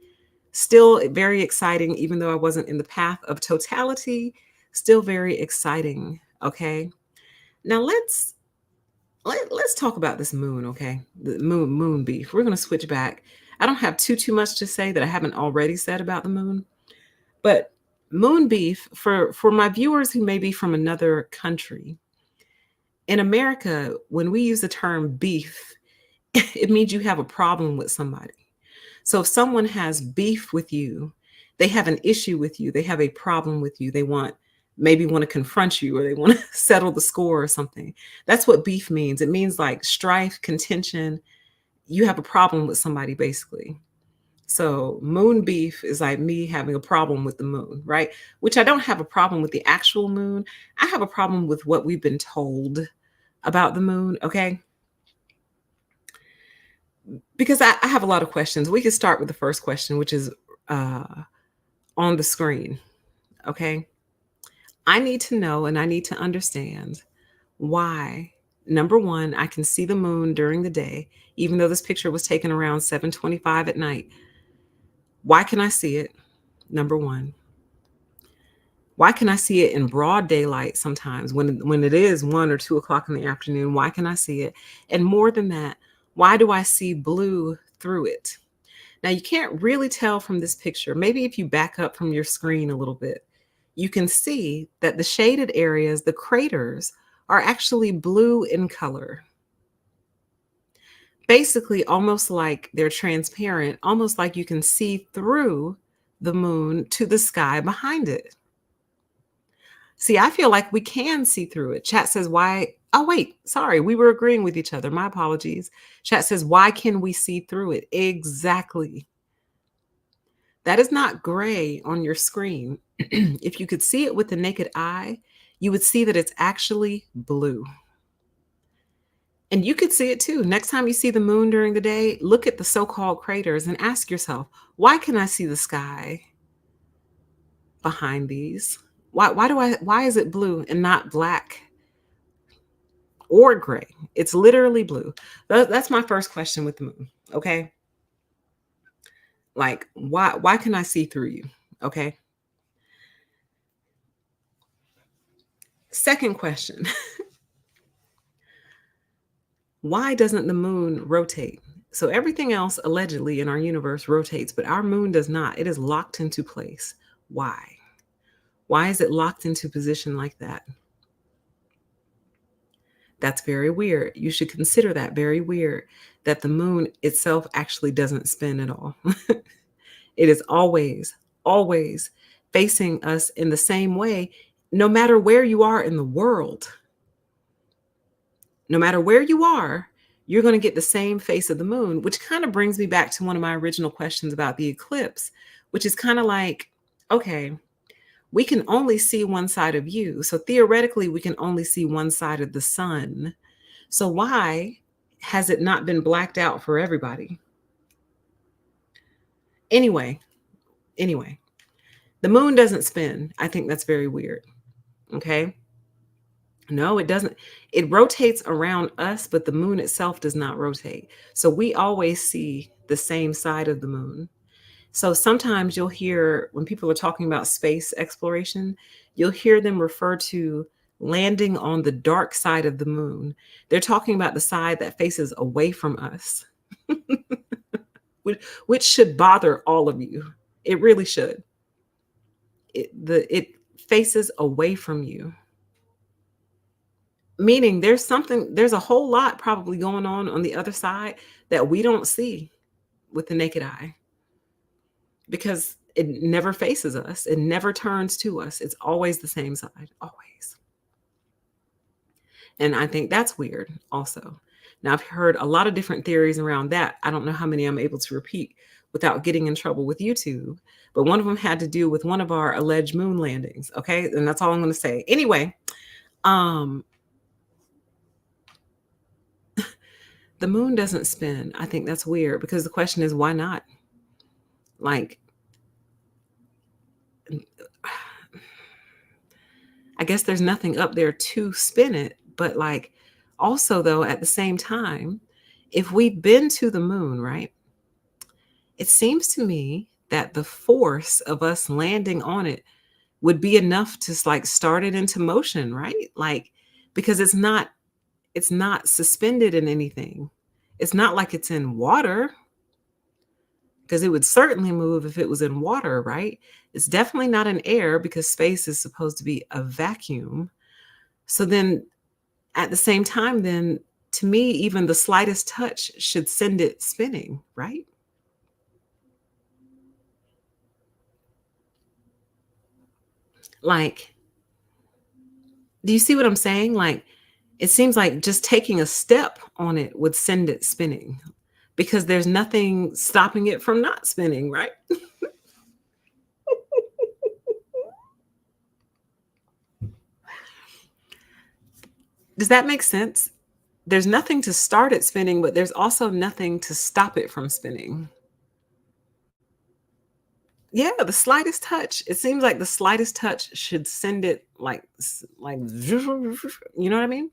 Still very exciting, even though I wasn't in the path of totality. Still very exciting, okay? Now let's talk about this moon, okay? The moon beef. We're going to switch back. I don't have too much to say that I haven't already said about the moon, but moon beef, for my viewers who may be from another country, in America, when we use the term beef, it means you have a problem with somebody. So if someone has beef with you, they have an issue with you, they have a problem with you, they maybe want to confront you or they want to settle the score or something. That's what beef means. It means like strife, contention. You have a problem with somebody, basically. So moon beef is like me having a problem with the moon, right? Which I don't have a problem with the actual moon. I have a problem with what we've been told about the moon, okay? Because I have a lot of questions. We can start with the first question, which is uh, on the screen, okay? I need to know and I need to understand why, number one, I can see the moon during the day, even though this picture was taken around 7:25 at night. Why can I see it? Number one. Why can I see it in broad daylight sometimes when it is 1 or 2 o'clock in the afternoon? Why can I see it? And more than that, why do I see blue through it? Now, you can't really tell from this picture. Maybe if you back up from your screen a little bit, you can see that the shaded areas, the craters, are actually blue in color. Basically, almost like they're transparent, almost like you can see through the moon to the sky behind it. See, I feel like we can see through it. Chat says, why? Oh, wait, sorry. We were agreeing with each other. My apologies. Chat says, why can we see through it? Exactly. That is not gray on your screen. If you could see it with the naked eye, you would see that it's actually blue. And you could see it too. Next time you see the moon during the day, look at the so called craters and ask yourself, why can I see the sky behind these? Why is it blue and not black or gray? It's literally blue. That's my first question with the moon. Okay. Like, why can I see through you? Okay. Second question. Why doesn't the moon rotate? So everything else allegedly in our universe rotates, but our moon does not. It is locked into place. Why? Why is it locked into position like that? That's very weird. You should consider that very weird that the moon itself actually doesn't spin at all. It is always, always facing us in the same way, no matter where you are in the world. No matter where you are, you're going to get the same face of the moon, which kind of brings me back to one of my original questions about the eclipse, which is kind of like, okay, we can only see one side of you. So theoretically, we can only see one side of the sun. So why has it not been blacked out for everybody? Anyway, anyway, the moon doesn't spin. I think that's very weird. Okay. No, it doesn't. It rotates around us, but the moon itself does not rotate. So we always see the same side of the moon. So sometimes you'll hear when people are talking about space exploration, you'll hear them refer to landing on the dark side of the moon. They're talking about the side that faces away from us, which should bother all of you. It really should. It faces away from you, meaning there's a whole lot probably going on the other side that we don't see with the naked eye because it never faces us. It never turns to us. It's always the same side, always. And I think that's weird also. Now, I've heard a lot of different theories around that. I don't know how many I'm able to repeat without getting in trouble with YouTube, but one of them had to do with one of our alleged moon landings. Okay. And that's all I'm going to say. Anyway, um, the moon doesn't spin. I think that's weird because the question is, why not? Like, I guess there's nothing up there to spin it, but like also though at the same time, if we've been to the moon, right? It seems to me that the force of us landing on it would be enough to like start it into motion, right? Like because it's not suspended in anything. It's not like it's in water because it would certainly move if it was in water, right? It's definitely not in air because space is supposed to be a vacuum. So then at the same time, then to me, even the slightest touch should send it spinning, right? Like, do you see what I'm saying? Like, it seems like just taking a step on it would send it spinning because there's nothing stopping it from not spinning, right? Does that make sense? There's nothing to start it spinning, but there's also nothing to stop it from spinning. Yeah, the slightest touch. It seems like the slightest touch should send it like you know what I mean?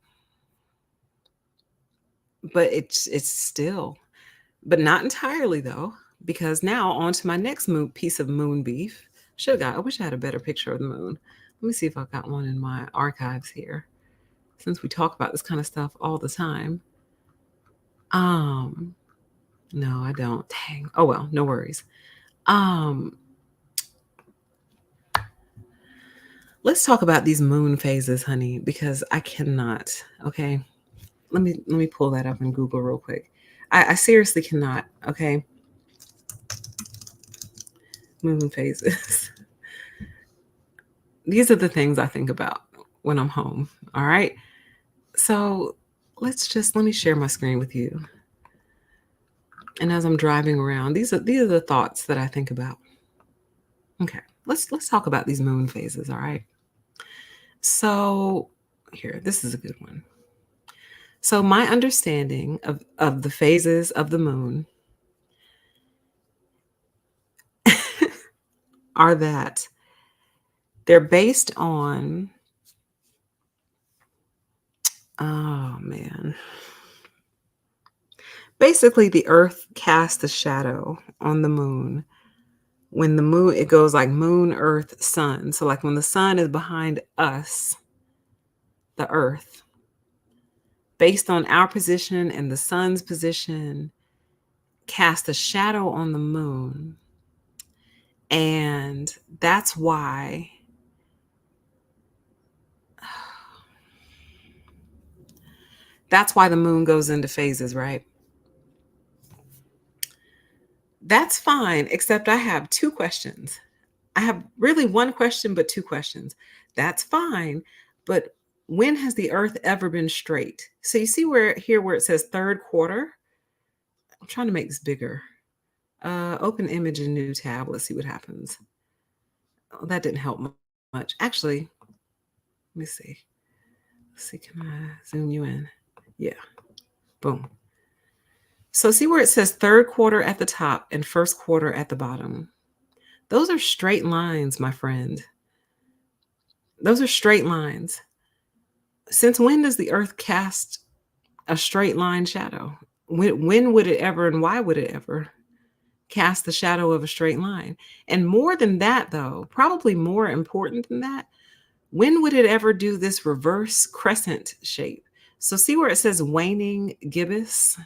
But it's still, but not entirely though, because now on to my next piece of moon beef. I wish I had a better picture of the moon. Let me see if I've got one in my archives here, since we talk about this kind of stuff all the time. Um, no, I don't. Dang. Oh well, no worries. Um, let's talk about these moon phases, honey, because I cannot. Okay. Let me pull that up in Google real quick. I seriously cannot. Okay. Moon phases. These are the things I think about when I'm home. All right. So let me share my screen with you. And as I'm driving around, these are the thoughts that I think about. Okay. Let's talk about these moon phases, all right? So here, this is a good one. So my understanding of the phases of the moon are that they're based on, oh man. Basically, the earth casts a shadow on the moon. When the moon, it goes like moon, earth, sun. So like when the sun is behind us, the earth, based on our position and the sun's position, cast a shadow on the moon. And that's why the moon goes into phases, right? That's fine, except I have two questions. I have really one question, but two questions. That's fine. But when has the earth ever been straight? So you see where it says third quarter? I'm trying to make this bigger. Open image in new tab. Let's see what happens. Oh, that didn't help much. Actually, let me see. Let's see, can I zoom you in? Yeah. Boom. So see where it says third quarter at the top and first quarter at the bottom. Those are straight lines, my friend. Those are straight lines. Since when does the earth cast a straight line shadow? When would it ever and why would it ever cast the shadow of a straight line? And more than that, though, probably more important than that, when would it ever do this reverse crescent shape? So see where it says waning gibbous?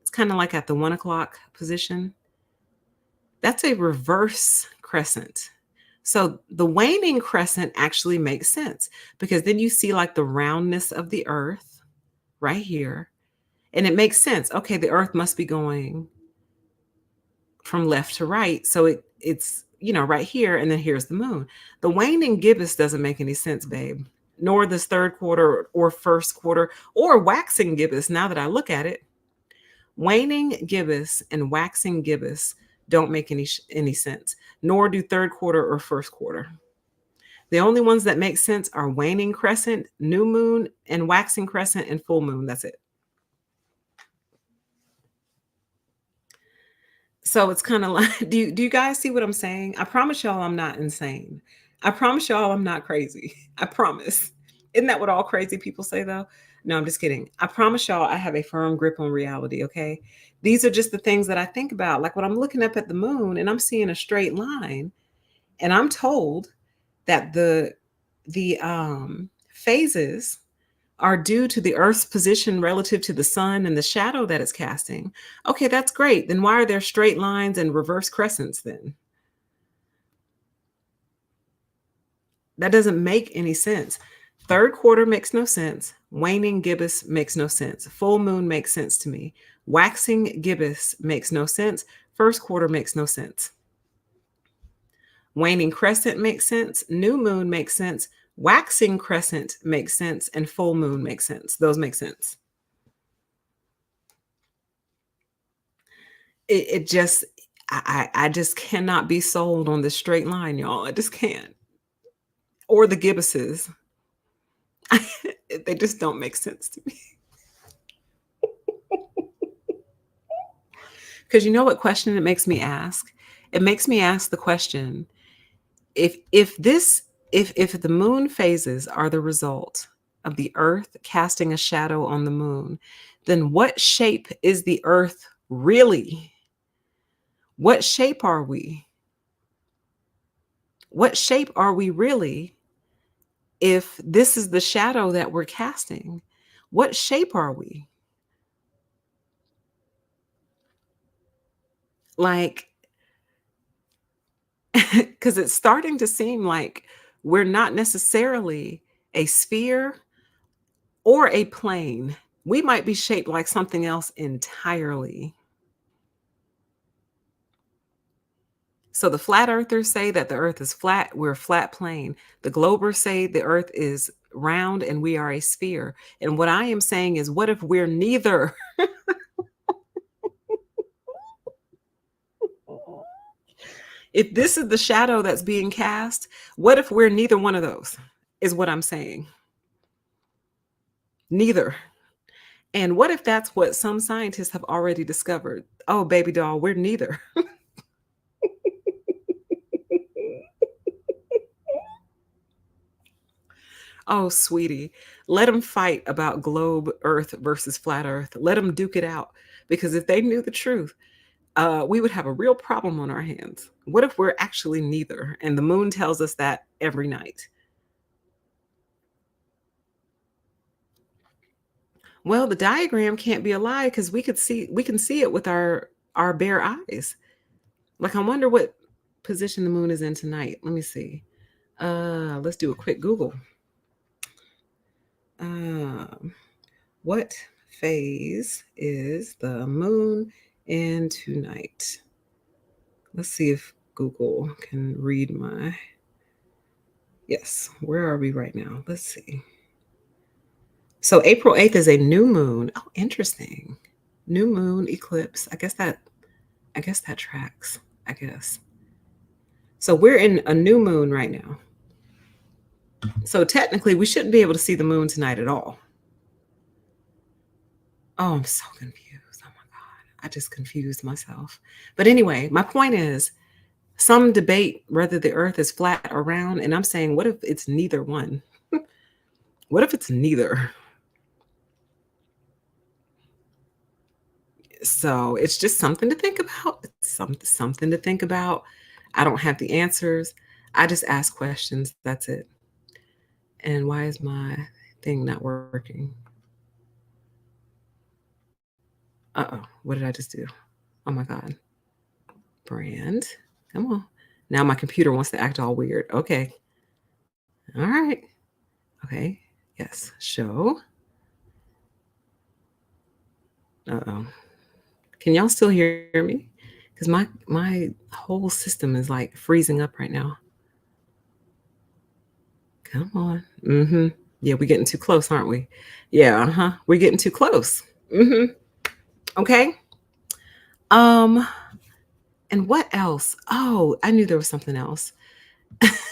It's kind of like at the 1 o'clock position. That's a reverse crescent. So the waning crescent actually makes sense because then you see like the roundness of the earth right here. And it makes sense. Okay, the earth must be going from left to right. So it's right here, and then here's the moon. The waning gibbous doesn't make any sense, babe. Nor this third quarter or first quarter or waxing gibbous. Now that I look at it, waning gibbous and waxing gibbous don't make any sense, nor do third quarter or first quarter. The only ones that make sense are waning crescent, new moon, and waxing crescent and full moon. That's it. So it's kind of like, do you guys see what I'm saying? I promise y'all I'm not insane. I promise y'all I'm not crazy. I promise. Isn't that what all crazy people say though? No, I'm just kidding. I promise y'all I have a firm grip on reality, okay? These are just the things that I think about. Like when I'm looking up at the moon and I'm seeing a straight line, and I'm told that the phases are due to the Earth's position relative to the sun and the shadow that it's casting. Okay, that's great. Then why are there straight lines and reverse crescents then? That doesn't make any sense. Third quarter makes no sense. Waning gibbous makes no sense. Full moon makes sense to me. Waxing gibbous makes no sense. First quarter makes no sense. Waning crescent makes sense. New moon makes sense. Waxing crescent makes sense. And full moon makes sense. Those make sense. It just I just cannot be sold on this straight line, y'all. I just can't. Or the gibbuses. They just don't make sense to me. Because you know what question it makes me ask? It makes me ask the question, if this if the moon phases are the result of the earth casting a shadow on the moon, then what shape is the earth really? What shape are we? What shape are we really if this is the shadow that we're casting? What shape are we? Like, because it's starting to seem like we're not necessarily a sphere or a plane. We might be shaped like something else entirely. So the flat earthers say that the earth is flat, we're a flat plane. The globers say the earth is round and we are a sphere. And what I am saying is, what if we're neither? If this is the shadow that's being cast, what if we're neither one of those? Is what I'm saying. Neither. And what if that's what some scientists have already discovered? Oh, baby doll, we're neither. Oh, sweetie, let them fight about globe Earth versus flat Earth. Let them duke it out. Because if they knew the truth, we would have a real problem on our hands. What if we're actually neither? And the moon tells us that every night. Well, the diagram can't be a lie because we can see it with our bare eyes. Like, I wonder what position the moon is in tonight. Let me see. Let's do a quick Google. Um, what phase is the moon in tonight? Let's see if Google can read my. Yes, where are we right now? Let's see. So April 8th is a new moon. Oh, interesting. New moon eclipse. I guess that tracks. I guess. So we're in a new moon right now. So technically we shouldn't be able to see the moon tonight at all. Oh, I'm so confused. Oh my God. I just confused myself. But anyway, my point is some debate whether the earth is flat or round. And I'm saying, what if it's neither one? What if it's neither? So it's just something to think about. It's something to think about. I don't have the answers. I just ask questions. That's it. And why is my thing not working? Uh-oh. What did I just do? Oh my God. Brand. Come on. Now my computer wants to act all weird. Okay. All right. Okay. Yes. Show. Uh-oh. Can y'all still hear me? Because my whole system is like freezing up right now. Come on. Mm-hmm. Yeah, we're getting too close, aren't we? Yeah, uh-huh. We're getting too close. Mm-hmm. Okay. Um, and what else? Oh, I knew there was something else.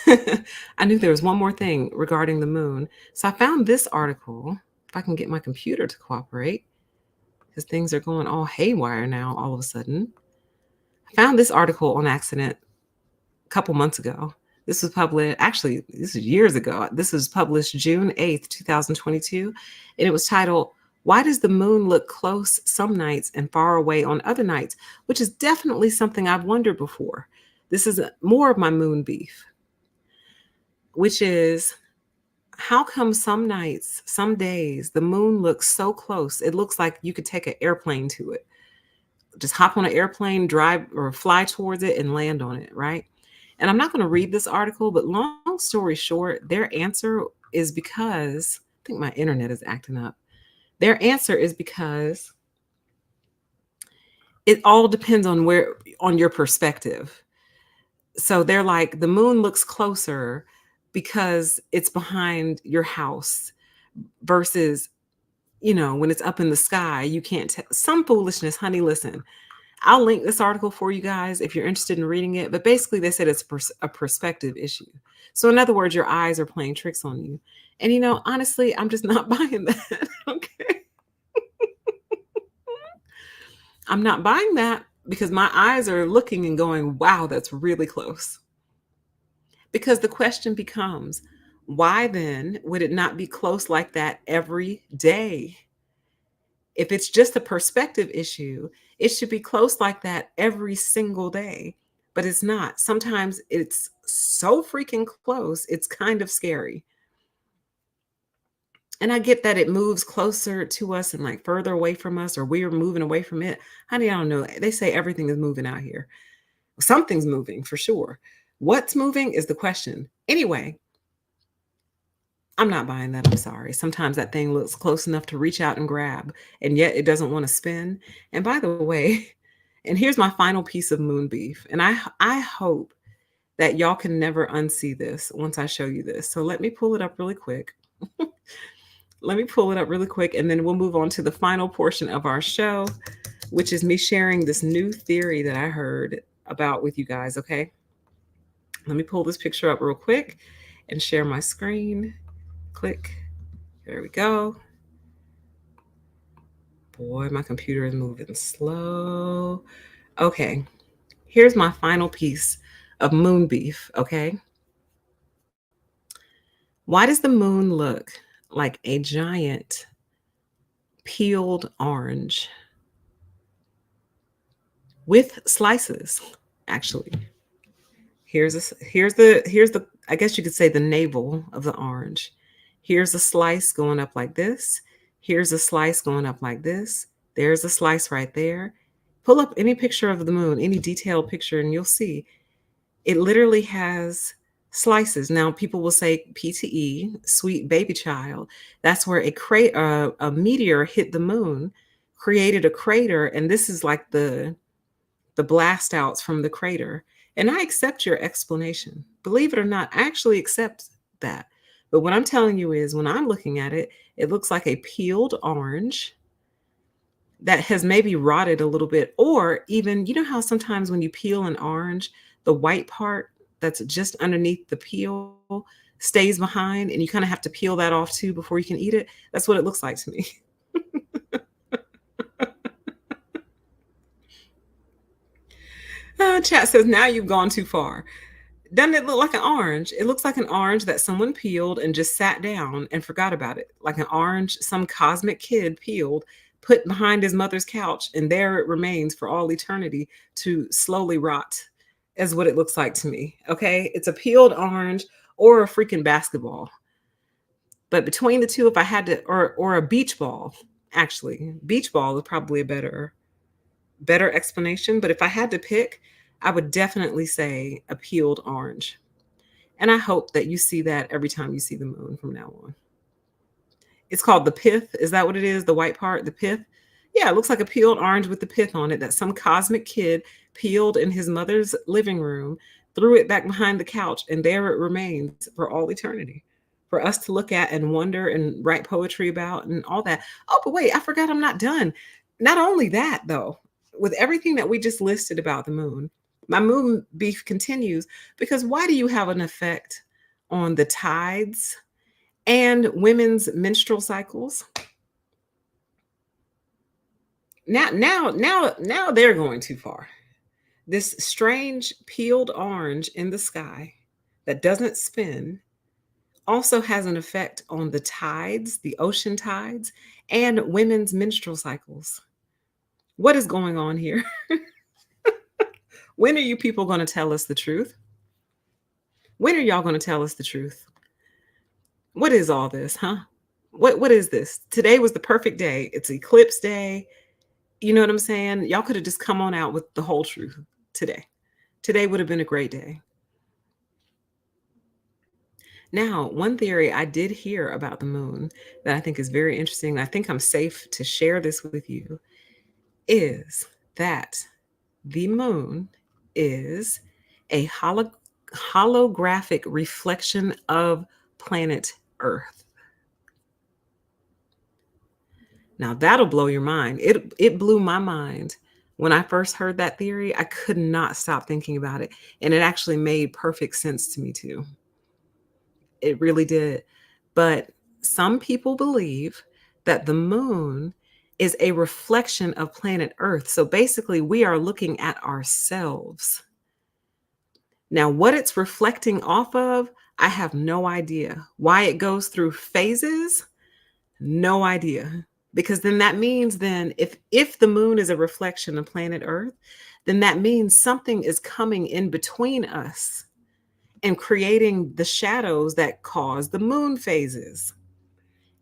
I knew there was one more thing regarding the moon. So I found this article, if I can get my computer to cooperate, because things are going all haywire now all of a sudden. I found this article on accident a couple months ago. This was published, actually, this is years ago. This was published June 8th, 2022. And it was titled, Why Does the Moon Look Close Some Nights and Far Away on Other Nights? Which is definitely something I've wondered before. This is more of my moon beef, which is how come some nights, some days, the moon looks so close? It looks like you could take an airplane to it. Just hop on an airplane, drive or fly towards it and land on it, right? And I'm not going to read this article, but long story short, their answer is because I think my internet is acting up. Their answer is because it all depends on your perspective. So they're like, the moon looks closer because it's behind your house versus, when it's up in the sky, you can't tell some foolishness, honey. Listen, I'll link this article for you guys if you're interested in reading it. But basically, they said it's a perspective issue. So, in other words, your eyes are playing tricks on you. And, honestly, I'm just not buying that. Okay. I'm not buying that because my eyes are looking and going, wow, that's really close. Because the question becomes, why then would it not be close like that every day? If it's just a perspective issue, it should be close like that every single day. But it's not. Sometimes it's so freaking close, it's kind of scary. And I get that it moves closer to us and like further away from us, or we're moving away from it. Honey, I don't know. They say everything is moving out here. Something's moving for sure. What's moving is the question. Anyway, I'm not buying that. I'm sorry. Sometimes that thing looks close enough to reach out and grab, and yet it doesn't want to spin. And by the way, and here's my final piece of moon beef. And I hope that y'all can never unsee this once I show you this. So let me pull it up really quick. Let me pull it up really quick, and then we'll move on to the final portion of our show, which is me sharing this new theory that I heard about with you guys. Okay. Let me pull this picture up real quick and share my screen. Click. There we go. Boy, my computer is moving slow. Okay. Here's my final piece of moon beef. Okay. Why does the moon look like a giant peeled orange with slices? Actually, here's the I guess you could say the navel of the orange. Here's a slice going up like this. Here's a slice going up like this. There's a slice right there. Pull up any picture of the moon, any detailed picture, and you'll see it literally has slices. Now, people will say PTE, sweet baby child. That's where a meteor hit the moon, created a crater, and this is like the blast outs from the crater. And I accept your explanation. Believe it or not, I actually accept that. But what I'm telling you is when I'm looking at it, it looks like a peeled orange that has maybe rotted a little bit, or even, you know how sometimes when you peel an orange, the white part that's just underneath the peel stays behind, and you kind of have to peel that off too before you can eat it? That's what it looks like to me. Chat says, now you've gone too far. Doesn't it look like an orange? It looks like an orange that someone peeled and just sat down and forgot about it. Like an orange some cosmic kid peeled, put behind his mother's couch, and there it remains for all eternity to slowly rot, is what it looks like to me. Okay? It's a peeled orange or a freaking basketball. But between the two, if I had to, or a beach ball, actually, beach ball is probably a better explanation. But if I had to pick, I would definitely say a peeled orange. And I hope that you see that every time you see the moon from now on. It's called the pith. Is that what it is? The white part, the pith? Yeah, it looks like a peeled orange with the pith on it that some cosmic kid peeled in his mother's living room, threw it back behind the couch, and there it remains for all eternity for us to look at and wonder and write poetry about and all that. Oh, but wait, I forgot I'm not done. Not only that, though, with everything that we just listed about the moon, my moon beef continues, because why do you have an effect on the tides and women's menstrual cycles? Now they're going too far. This strange peeled orange in the sky that doesn't spin also has an effect on the tides, the ocean tides, and women's menstrual cycles. What is going on here? When are you people going to tell us the truth? When are y'all going to tell us the truth? What is all this, huh? What is this? Today was the perfect day. It's Eclipse day. You know what I'm saying? Y'all could have just come on out with the whole truth today. Today would have been a great day. Now, one theory I did hear about the moon that I think is very interesting, I think I'm safe to share this with you, is that the moon is a holographic reflection of planet Earth. Now that'll blow your mind. It blew my mind When I first heard that theory, I could not stop thinking about it. And it actually made perfect sense to me too. It really did. But some people believe that the moon is a reflection of planet Earth. So basically, we are looking at ourselves. Now, what it's reflecting off of, I have no idea. Why it goes through phases, no idea. Because then that means then if the moon is a reflection of planet Earth, then that means something is coming in between us and creating the shadows that cause the moon phases.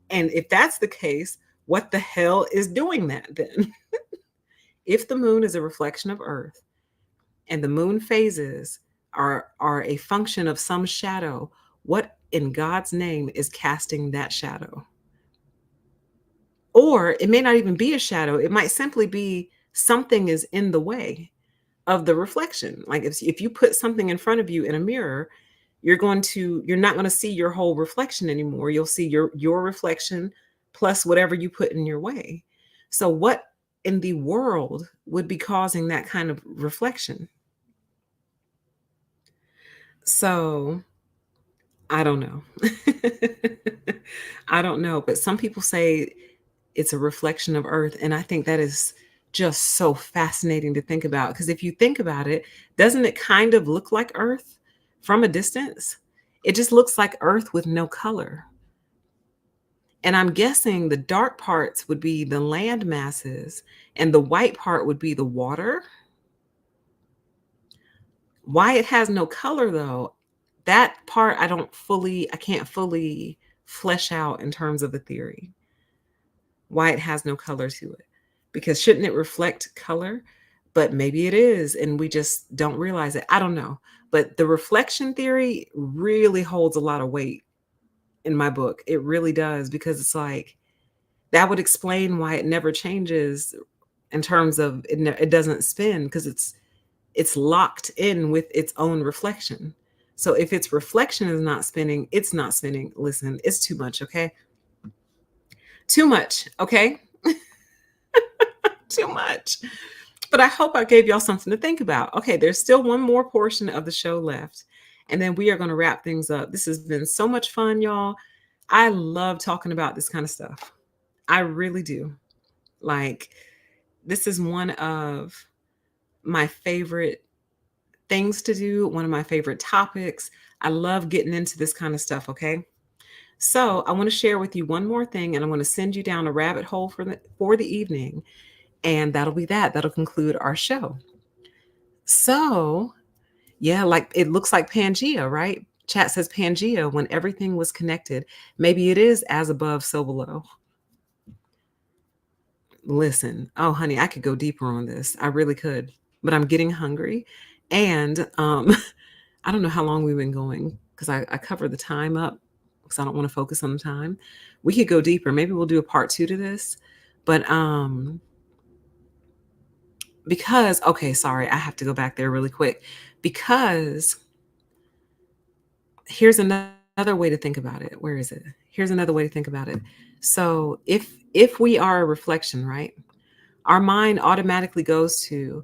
And if that's the case, what the hell is doing that then? If the moon is a reflection of Earth and the moon phases are a function of some shadow, what in God's name is casting that shadow? Or it may not even be a shadow. It might simply be something is in the way of the reflection. Like if you put something in front of you in a mirror, you're not going to see your whole reflection anymore. You'll see your reflection plus whatever you put in your way. So what in the world would be causing that kind of reflection? So I don't know. I don't know, but some people say it's a reflection of Earth, and I think that is just so fascinating to think about, because if you think about it, doesn't it kind of look like Earth from a distance? It just looks like Earth with no color. And I'm guessing the dark parts would be the land masses, and the white part would be the water. Why it has no color though, that part I can't fully flesh out in terms of a theory. Why it has no color to it. Because shouldn't it reflect color? But maybe it is, and we just don't realize it. I don't know. But the reflection theory really holds a lot of weight in my book. It really does, because it's like that would explain why it never changes in terms of it doesn't spin, because it's locked in with its own reflection. So if its reflection is not spinning, it's not spinning. Listen, it's too much, okay? Too much, okay? Too much. But I hope I gave y'all something to think about. Okay, there's still one more portion of the show left, and then we are going to wrap things up. This has been so much fun, y'all. I love talking about this kind of stuff. I really do. Like, this is one of my favorite things to do, one of my favorite topics. I love getting into this kind of stuff, okay? So, I want to share with you one more thing, and I want to send you down a rabbit hole for the evening, and that'll be that. That'll conclude our show. So, yeah, like it looks like Pangea, right? Chat says Pangea, when everything was connected. Maybe it is as above, so below. Listen, oh honey, I could go deeper on this. I really could, but I'm getting hungry. And I don't know how long we've been going, because I covered the time up because I don't want to focus on the time. We could go deeper. Maybe we'll do a part 2 to this. But because, okay, sorry, I have to go back there really quick, because here's another way to think about it. Where is it? Here's another way to think about it. So if we are a reflection, right? Our mind automatically goes to,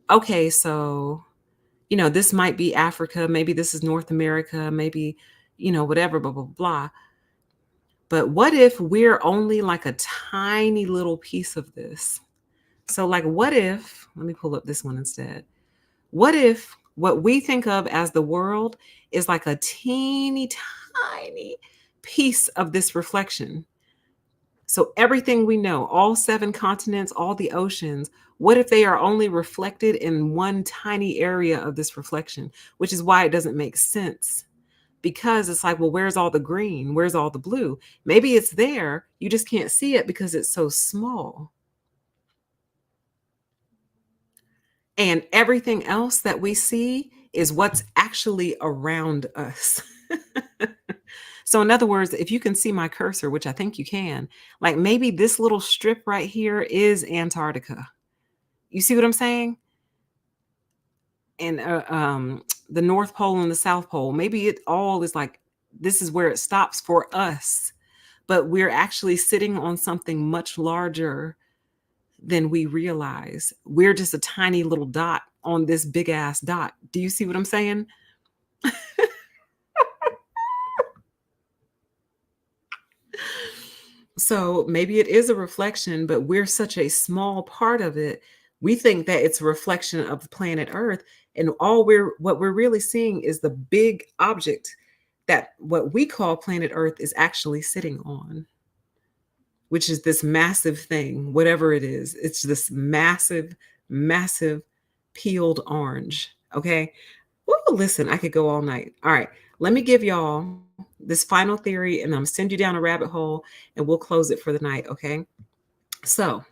okay, so this might be Africa, maybe this is North America, maybe whatever, blah blah blah. But what if we're only like a tiny little piece of this? So like, what if, let me pull up this one instead. What if what we think of as the world is like a teeny tiny piece of this reflection? So everything we know, all 7 continents, all the oceans, what if they are only reflected in one tiny area of this reflection? Which is why it doesn't make sense. Because it's like, well, where's all the green? Where's all the blue? Maybe it's there. You just can't see it because it's so small. And everything else that we see is what's actually around us. So in other words, if you can see my cursor, which I think you can, like maybe this little strip right here is Antarctica. You see what I'm saying? And the North Pole and the South Pole, maybe it all is like, this is where it stops for us. But we're actually sitting on something much larger then we realize we're just a tiny little dot on this big ass dot. Do you see what I'm saying? So maybe it is a reflection, but we're such a small part of it. We think that it's a reflection of the planet Earth, and what we're really seeing is the big object that what we call planet Earth is actually sitting on, which is this massive thing, whatever it is. It's this massive, massive peeled orange. Okay. Ooh, listen, I could go all night. All right. Let me give y'all this final theory and I'm send you down a rabbit hole and we'll close it for the night. Okay. So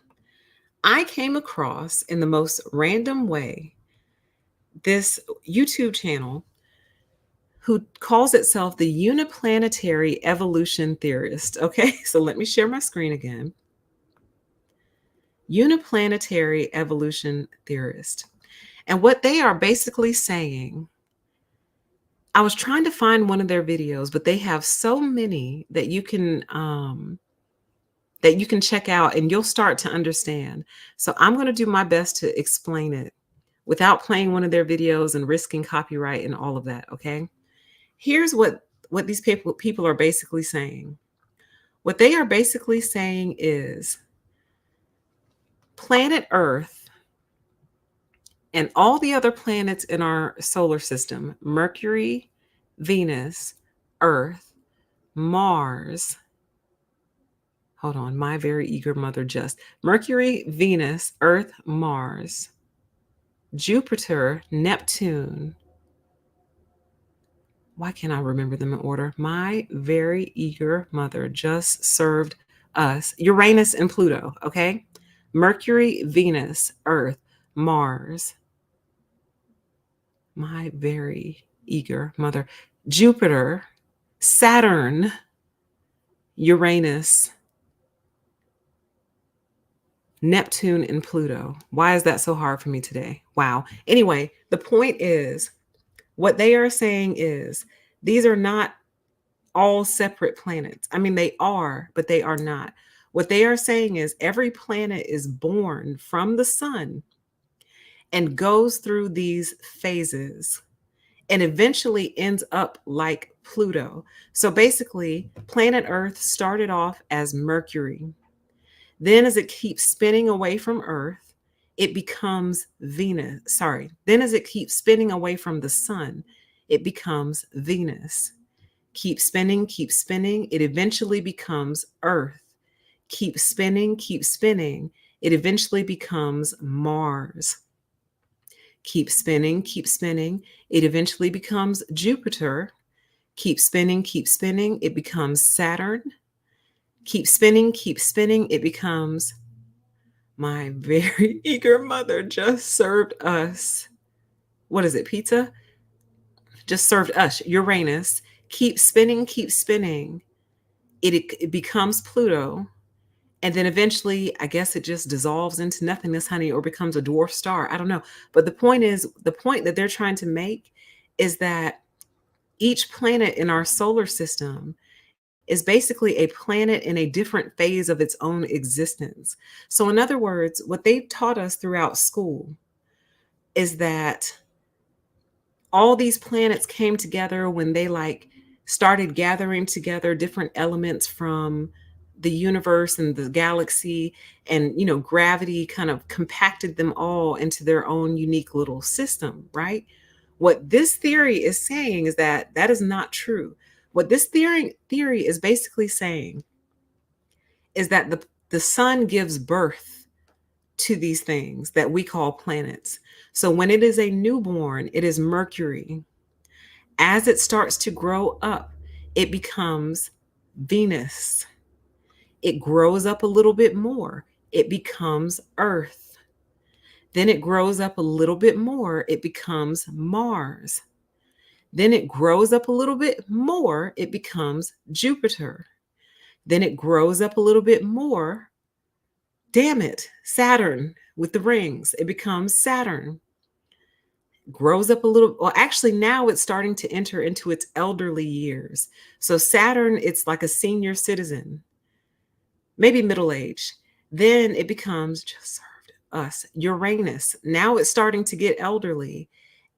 I came across in the most random way this YouTube channel who calls itself the Uniplanetary Evolution Theorist. Okay. So let me share my screen again. Uniplanetary Evolution Theorist. And what they are basically saying, I was trying to find one of their videos, but they have so many that you can check out and you'll start to understand. So I'm going to do my best to explain it without playing one of their videos and risking copyright and all of that, okay? Here's what these people are basically saying. What they are basically saying is planet Earth and all the other planets in our solar system, Mercury, Venus, Earth, Mars, hold on, my very eager mother just, Mercury, Venus, Earth, Mars, Jupiter, Neptune. Why can't I remember them in order? My very eager mother just served us Uranus and Pluto, okay? Mercury, Venus, Earth, Mars. My very eager mother. Jupiter, Saturn, Uranus, Neptune, and Pluto. Why is that so hard for me today? Wow. Anyway, the point is, what they are saying is these are not all separate planets. I mean, they are, but they are not. What they are saying is every planet is born from the sun and goes through these phases and eventually ends up like Pluto. So basically, planet Earth started off as Mercury. Then, as it keeps spinning away from Earth, it becomes Venus. Sorry. Then, as it keeps spinning away from the sun, it becomes Venus. Keep spinning, it eventually becomes Earth. Keep spinning, it eventually becomes Mars. Keep spinning, it eventually becomes Jupiter. Keep spinning, it becomes Saturn. Keep spinning, it becomes my very eager mother just served us. What is it, pizza? Just served us Uranus. Keep spinning, it becomes Pluto. And then eventually, I guess it just dissolves into nothingness, honey, or becomes a dwarf star. I don't know. But the point that they're trying to make is that each planet in our solar system is basically a planet in a different phase of its own existence. So in other words, what they've taught us throughout school is that all these planets came together when they started gathering together different elements from the universe and the galaxy, and gravity kind of compacted them all into their own unique little system, right? What this theory is saying is that that is not true. What this theory is basically saying is that the sun gives birth to these things that we call planets. So when it is a newborn, it is Mercury. As it starts to grow up, it becomes Venus. It grows up a little bit more. It becomes Earth. Then it grows up a little bit more. It becomes Mars. Then it grows up a little bit more. It becomes Jupiter. Then it grows up a little bit more. Damn it, Saturn with the rings. It becomes Saturn. Grows up a little. Well, actually, now it's starting to enter into its elderly years. So Saturn, it's like a senior citizen, maybe middle age. Then it becomes just served us, Uranus. Now it's starting to get elderly.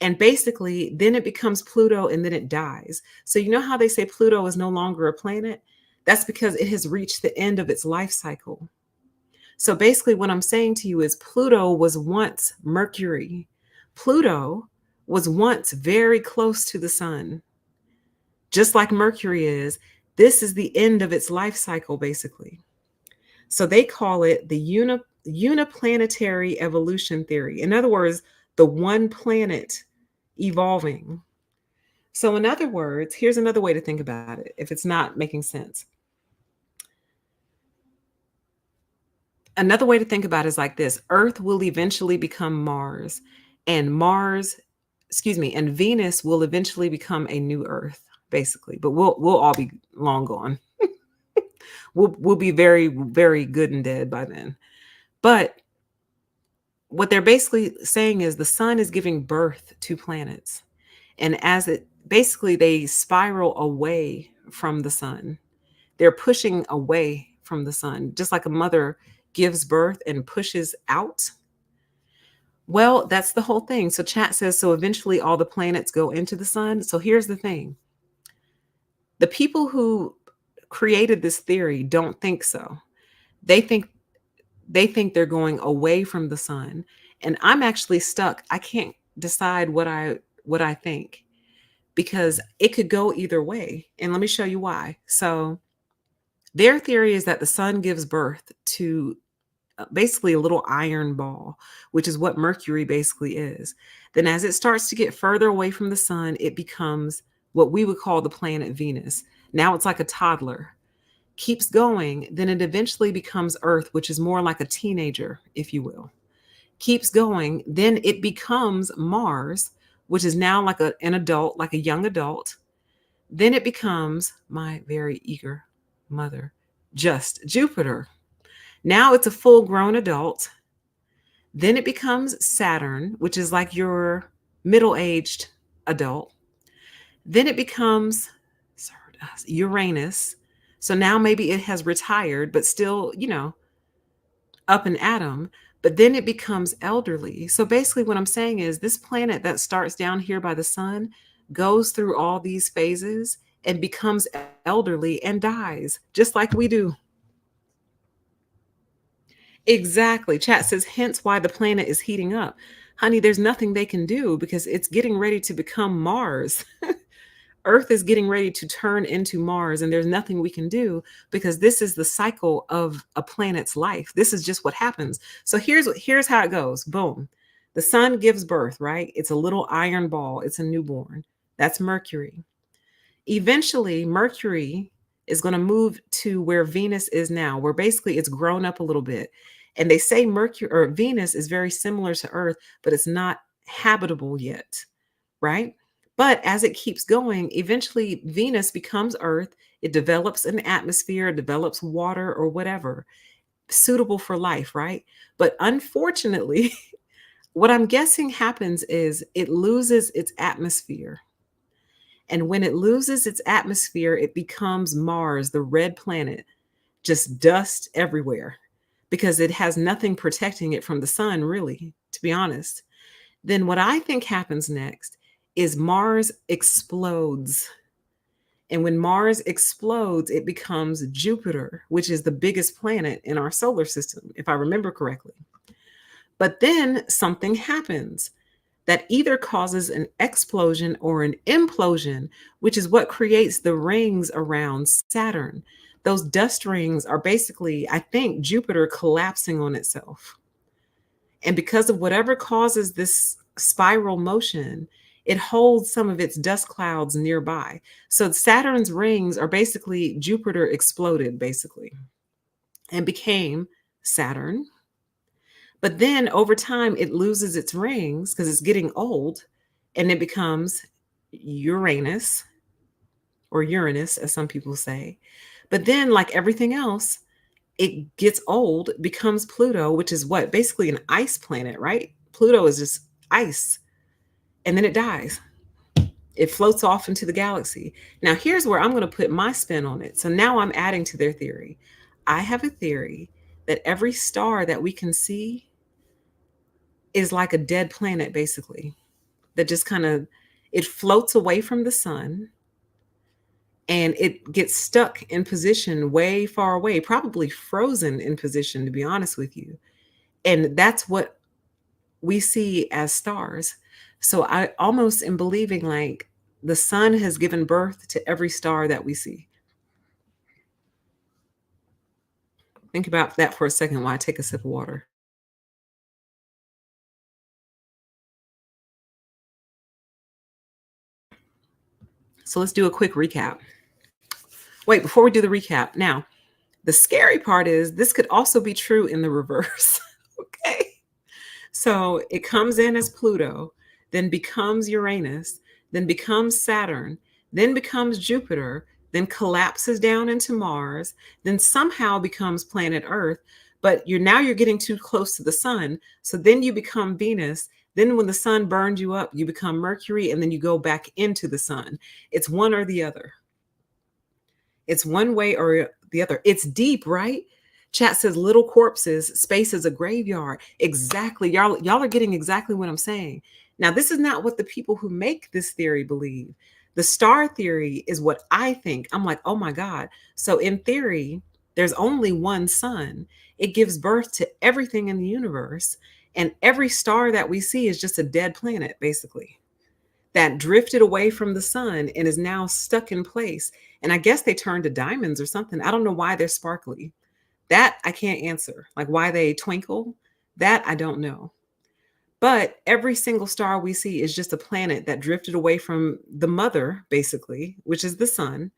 And basically, then it becomes Pluto and then it dies. So, you know how they say Pluto is no longer a planet? That's because it has reached the end of its life cycle. So, basically, what I'm saying to you is Pluto was once Mercury. Pluto was once very close to the sun, just like Mercury is. This is the end of its life cycle, basically. So they call it the uniplanetary evolution theory. In other words, the one planet evolving. So, in other words, here's another way to think about it if it's not making sense. Another way to think about it is like this: Earth will eventually become Mars, and and Venus will eventually become a new Earth, basically. But we'll all be long gone. We'll be very, very good and dead by then. But what they're basically saying is the sun is giving birth to planets. And as it basically they spiral away from the sun, they're pushing away from the sun, just like a mother gives birth and pushes out. Well, that's the whole thing. So, chat says so eventually all the planets go into the sun. So, here's the thing: the people who created this theory don't think so. They think they're going away from the sun, and I'm actually stuck. I can't decide what I think, because it could go either way, and let me show you why. So their theory is that the sun gives birth to basically a little iron ball, which is what Mercury basically is. Then as it starts to get further away from the sun, it becomes what we would call the planet Venus. Now it's like a toddler, keeps going, then it eventually becomes Earth, which is more like a teenager, if you will. Keeps going, then it becomes Mars, which is now like an adult, like a young adult. Then it becomes my very eager mother, just Jupiter. Now it's a full grown adult. Then it becomes Saturn, which is like your middle aged adult. Then it becomes Uranus. So now maybe it has retired, but still, up an atom. But then it becomes elderly. So basically, what I'm saying is this planet that starts down here by the sun goes through all these phases and becomes elderly and dies, just like we do. Exactly. Chat says, hence why the planet is heating up. Honey, there's nothing they can do because it's getting ready to become Mars. Earth is getting ready to turn into Mars, and there's nothing we can do because this is the cycle of a planet's life. This is just what happens. So here's how it goes. Boom. The sun gives birth, right? It's a little iron ball. It's a newborn. That's Mercury. Eventually, Mercury is going to move to where Venus is now, where basically it's grown up a little bit. And they say Mercury or Venus is very similar to Earth, but it's not habitable yet, right? But as it keeps going, eventually Venus becomes Earth. It develops an atmosphere, it develops water or whatever suitable for life, right? But unfortunately, what I'm guessing happens is it loses its atmosphere. And when it loses its atmosphere, it becomes Mars, the red planet, just dust everywhere because it has nothing protecting it from the sun, really, to be honest. Then what I think happens next is Mars explodes. And when Mars explodes, it becomes Jupiter, which is the biggest planet in our solar system, if I remember correctly. But then something happens that either causes an explosion or an implosion, which is what creates the rings around Saturn. Those dust rings are basically, I think, Jupiter collapsing on itself. And because of whatever causes this spiral motion, it holds some of its dust clouds nearby. So Saturn's rings are basically Jupiter exploded, basically, and became Saturn. But then over time, it loses its rings because it's getting old and it becomes Uranus or Uranus, as some people say. But then, like everything else, it gets old, becomes Pluto, which is what? Basically an ice planet, right? Pluto is just ice. And then it dies. It floats off into the galaxy. Now, here's where I'm going to put my spin on it. So now I'm adding to their theory. I have a theory that every star that we can see is like a dead planet, basically, that just kind of it floats away from the sun and it gets stuck in position way far away, probably frozen in position, to be honest with you. And that's what we see as stars. So I almost am believing like the sun has given birth to every star that we see. Think about that for a second while I take a sip of water. So let's do a quick recap. Wait, before we do the recap, now, the scary part is this could also be true in the reverse. Okay. So it comes in as Pluto, then becomes Uranus, then becomes Saturn, then becomes Jupiter, then collapses down into Mars, then somehow becomes planet Earth. But you're getting too close to the sun. So then you become Venus. Then when the sun burns you up, you become Mercury, and then you go back into the sun. It's one or the other. It's one way or the other. It's deep, right? Chat says little corpses, space is a graveyard. Exactly. Y'all are getting exactly what I'm saying. Now, this is not what the people who make this theory believe. The star theory is what I think. I'm like, oh my God. So in theory, there's only one sun. It gives birth to everything in the universe. And every star that we see is just a dead planet, basically, that drifted away from the sun and is now stuck in place. And I guess they turned to diamonds or something. I don't know why they're sparkly. That I can't answer. Like why they twinkle, that I don't know. But every single star we see is just a planet that drifted away from the mother, basically, which is the sun,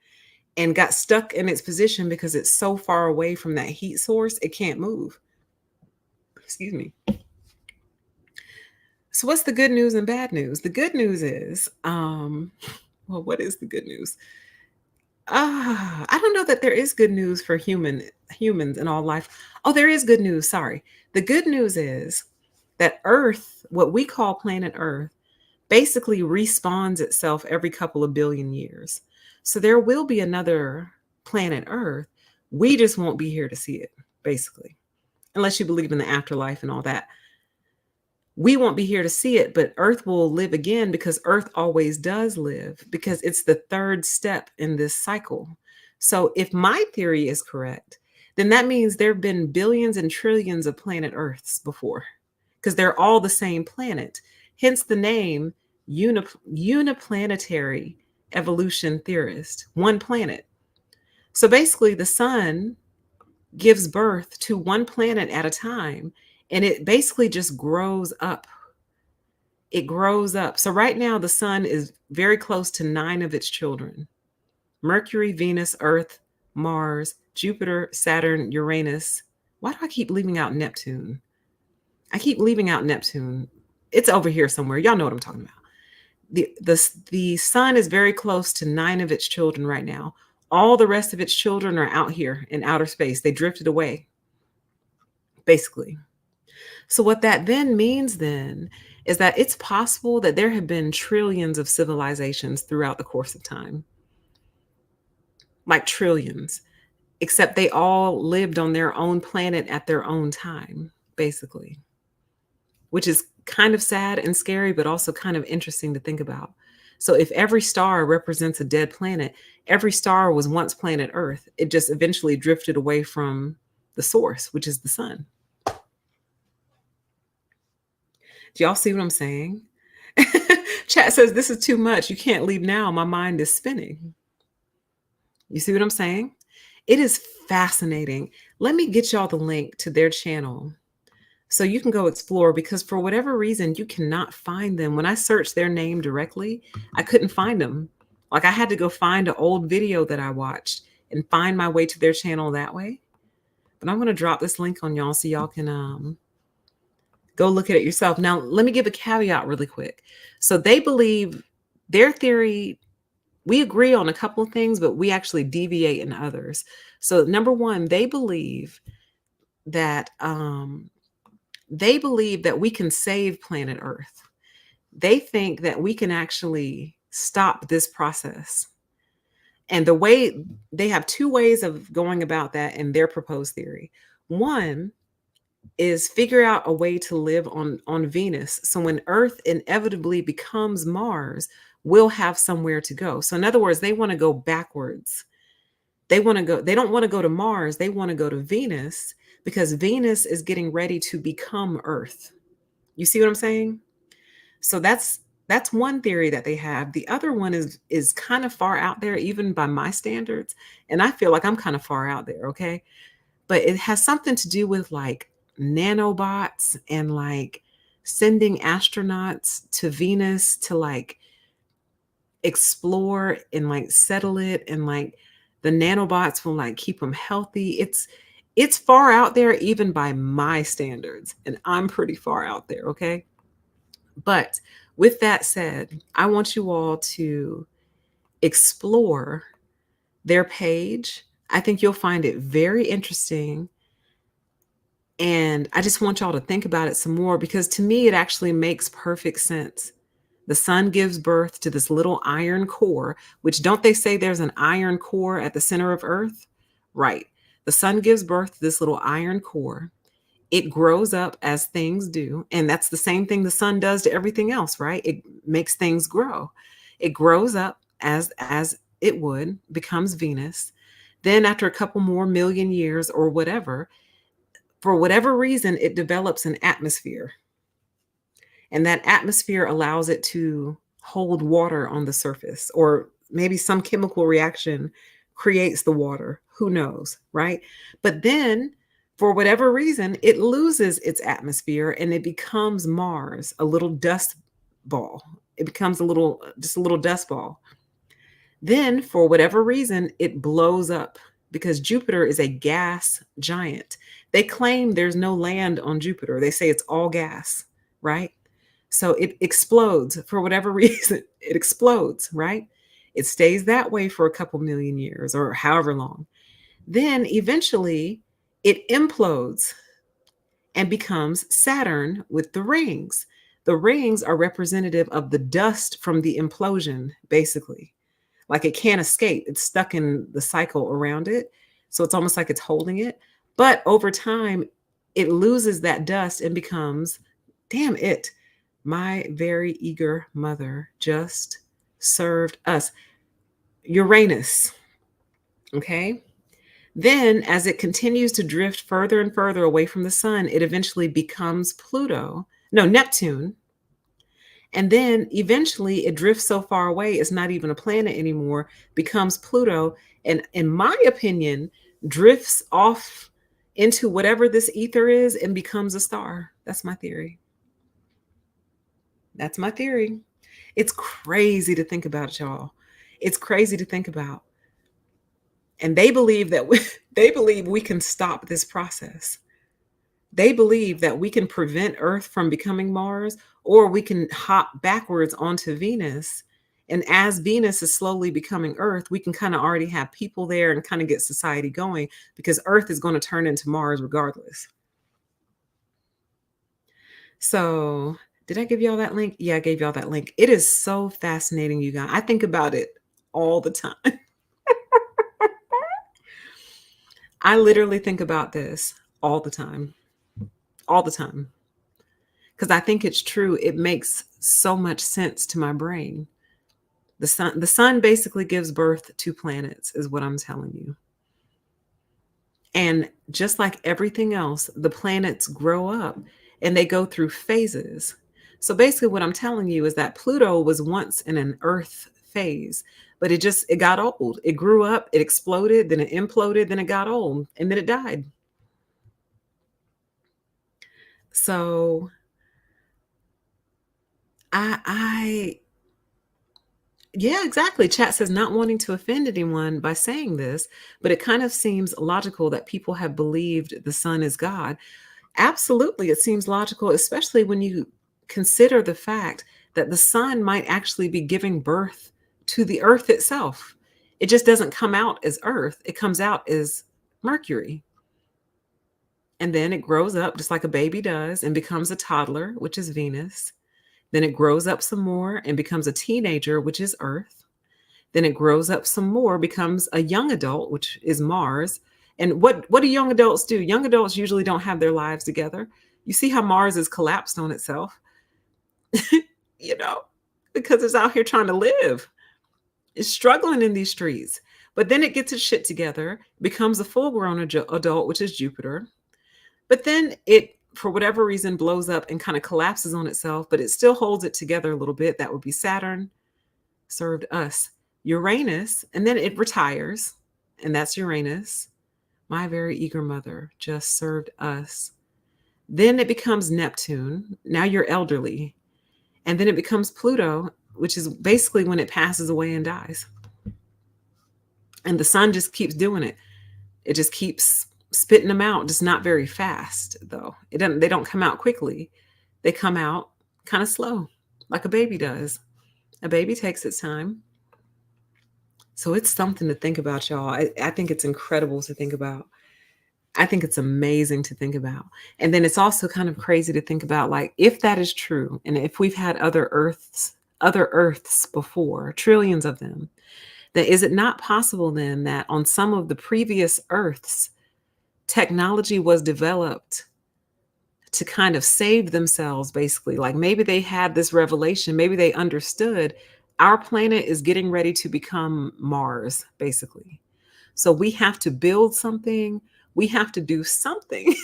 and got stuck in its position because it's so far away from that heat source, it can't move. Excuse me. So what's the good news and bad news? The good news is, well, what is the good news? I don't know that there is good news for humans in all life. Oh, there is good news. Sorry. The good news is that Earth, what we call planet Earth, basically respawns itself every couple of billion years. So there will be another planet Earth. We just won't be here to see it, basically, unless you believe in the afterlife and all that. We won't be here to see it, but Earth will live again because Earth always does live, because it's the third step in this cycle. So if my theory is correct, then that means there have been billions and trillions of planet Earths before, because they're all the same planet. Hence the name uniplanetary evolution theorist, one planet. So basically, the sun gives birth to one planet at a time, and it basically just grows up. It grows up. So right now the sun is very close to 9 of its children: Mercury, Venus, Earth, Mars, Jupiter, Saturn, Uranus. Why do I keep leaving out Neptune? I keep leaving out Neptune. It's over here somewhere. Y'all know what I'm talking about. The sun is very close to 9 of its children right now. All the rest of its children are out here in outer space. They drifted away, basically. So what that then means then is that it's possible that there have been trillions of civilizations throughout the course of time. Like trillions, except they all lived on their own planet at their own time, basically, which is kind of sad and scary, but also kind of interesting to think about. So if every star represents a dead planet, every star was once planet Earth. It just eventually drifted away from the source, which is the sun. Do y'all see what I'm saying? Chat says, this is too much. You can't leave now. My mind is spinning. You see what I'm saying? It is fascinating. Let me get y'all the link to their channel so you can go explore, because for whatever reason, you cannot find them. When I searched their name directly, I couldn't find them. Like I had to go find an old video that I watched and find my way to their channel that way. But I'm going to drop this link on y'all so y'all can go look at it yourself. Now, let me give a caveat really quick. So they believe their theory, we agree on a couple of things, but we actually deviate in others. So number one, they believe that we can save planet Earth. They think that we can actually stop this process. And they have 2 ways of going about that in their proposed theory. One is figure out a way to live on Venus. So when Earth inevitably becomes Mars, we'll have somewhere to go. So in other words, they want to go backwards. They don't want to go to Mars, they want to go to Venus because Venus is getting ready to become Earth. You see what I'm saying? So that's one theory that they have. The other one is kind of far out there even by my standards, and I feel like I'm kind of far out there, okay? But it has something to do with like nanobots and like sending astronauts to Venus to like explore and like settle it, and like the nanobots will like keep them healthy. It's far out there even by my standards, and I'm pretty far out there, okay? But with that said, I want you all to explore their page. I think you'll find it very interesting. And I just want y'all to think about it some more because to me, it actually makes perfect sense. The sun gives birth to this little iron core, which don't they say there's an iron core at the center of Earth? Right. The sun gives birth to this little iron core. It grows up as things do. And that's the same thing the sun does to everything else, right? It makes things grow. It grows up as it would, becomes Venus. Then after a couple more million years or whatever, for whatever reason, it develops an atmosphere. And that atmosphere allows it to hold water on the surface, or maybe some chemical reaction creates the water. Who knows, right? But then, for whatever reason, it loses its atmosphere and it becomes Mars, a little dust ball. It becomes just a little dust ball. Then, for whatever reason, it blows up because Jupiter is a gas giant. They claim there's no land on Jupiter. They say it's all gas, right? So it explodes for whatever reason. It explodes, right? It stays that way for a couple million years or however long. Then eventually it implodes and becomes Saturn with the rings. The rings are representative of the dust from the implosion, basically. Like it can't escape. It's stuck in the cycle around it. So it's almost like it's holding it. But over time, it loses that dust and becomes, damn it, my very eager mother just served us Uranus. Okay. Then, as it continues to drift further and further away from the sun, it eventually becomes Neptune. And then eventually it drifts so far away, it's not even a planet anymore, becomes Pluto. And in my opinion, drifts off into whatever this ether is and becomes a star. That's my theory. That's my theory. It's crazy to think about, y'all. It's crazy to think about. And they believe that they believe we can stop this process. They believe that we can prevent Earth from becoming Mars, or we can hop backwards onto Venus. And as Venus is slowly becoming Earth, we can kind of already have people there and kind of get society going because Earth is going to turn into Mars regardless. So, did I give y'all that link? Yeah, I gave y'all that link. It is so fascinating, you guys. I think about it all the time. I literally think about this all the time. All the time. Because I think it's true. It makes so much sense to my brain. The sun basically gives birth to planets, is what I'm telling you. And just like everything else, the planets grow up and they go through phases. So basically what I'm telling you is that Pluto was once in an Earth phase, but it got old. It grew up, it exploded, then it imploded, then it got old, and then it died. So yeah, exactly. Chat says not wanting to offend anyone by saying this, but it kind of seems logical that people have believed the sun is God. Absolutely, it seems logical, especially when you consider the fact that the sun might actually be giving birth to the earth itself. It just doesn't come out as earth, it comes out as Mercury. And then it grows up just like a baby does and becomes a toddler, which is Venus. Then it grows up some more and becomes a teenager, which is Earth. Then it grows up some more, becomes a young adult, which is Mars. And what do young adults do? Young adults usually don't have their lives together. You see how Mars is collapsed on itself, you know, because it's out here trying to live. It's struggling in these streets. But then it gets its shit together, becomes a full grown adult, which is Jupiter. But then it, for whatever reason, blows up and kind of collapses on itself, but it still holds it together a little bit. That would be Saturn, served us. Uranus, and then it retires, and that's Uranus. My very eager mother just served us. Then it becomes Neptune. Now you're elderly. And then it becomes Pluto, which is basically when it passes away and dies. And the sun just keeps doing it. It just keeps spitting them out, just not very fast, though. They don't come out quickly. They come out kind of slow, like a baby does. A baby takes its time. So it's something to think about, y'all. I think it's incredible to think about. I think it's amazing to think about. And then it's also kind of crazy to think about, like, if that is true, and if we've had other Earths before, trillions of them, then is it not possible then that on some of the previous Earths, technology was developed to kind of save themselves, basically? Like maybe they had this revelation, maybe they understood our planet is getting ready to become Mars, basically. So we have to build something. We have to do something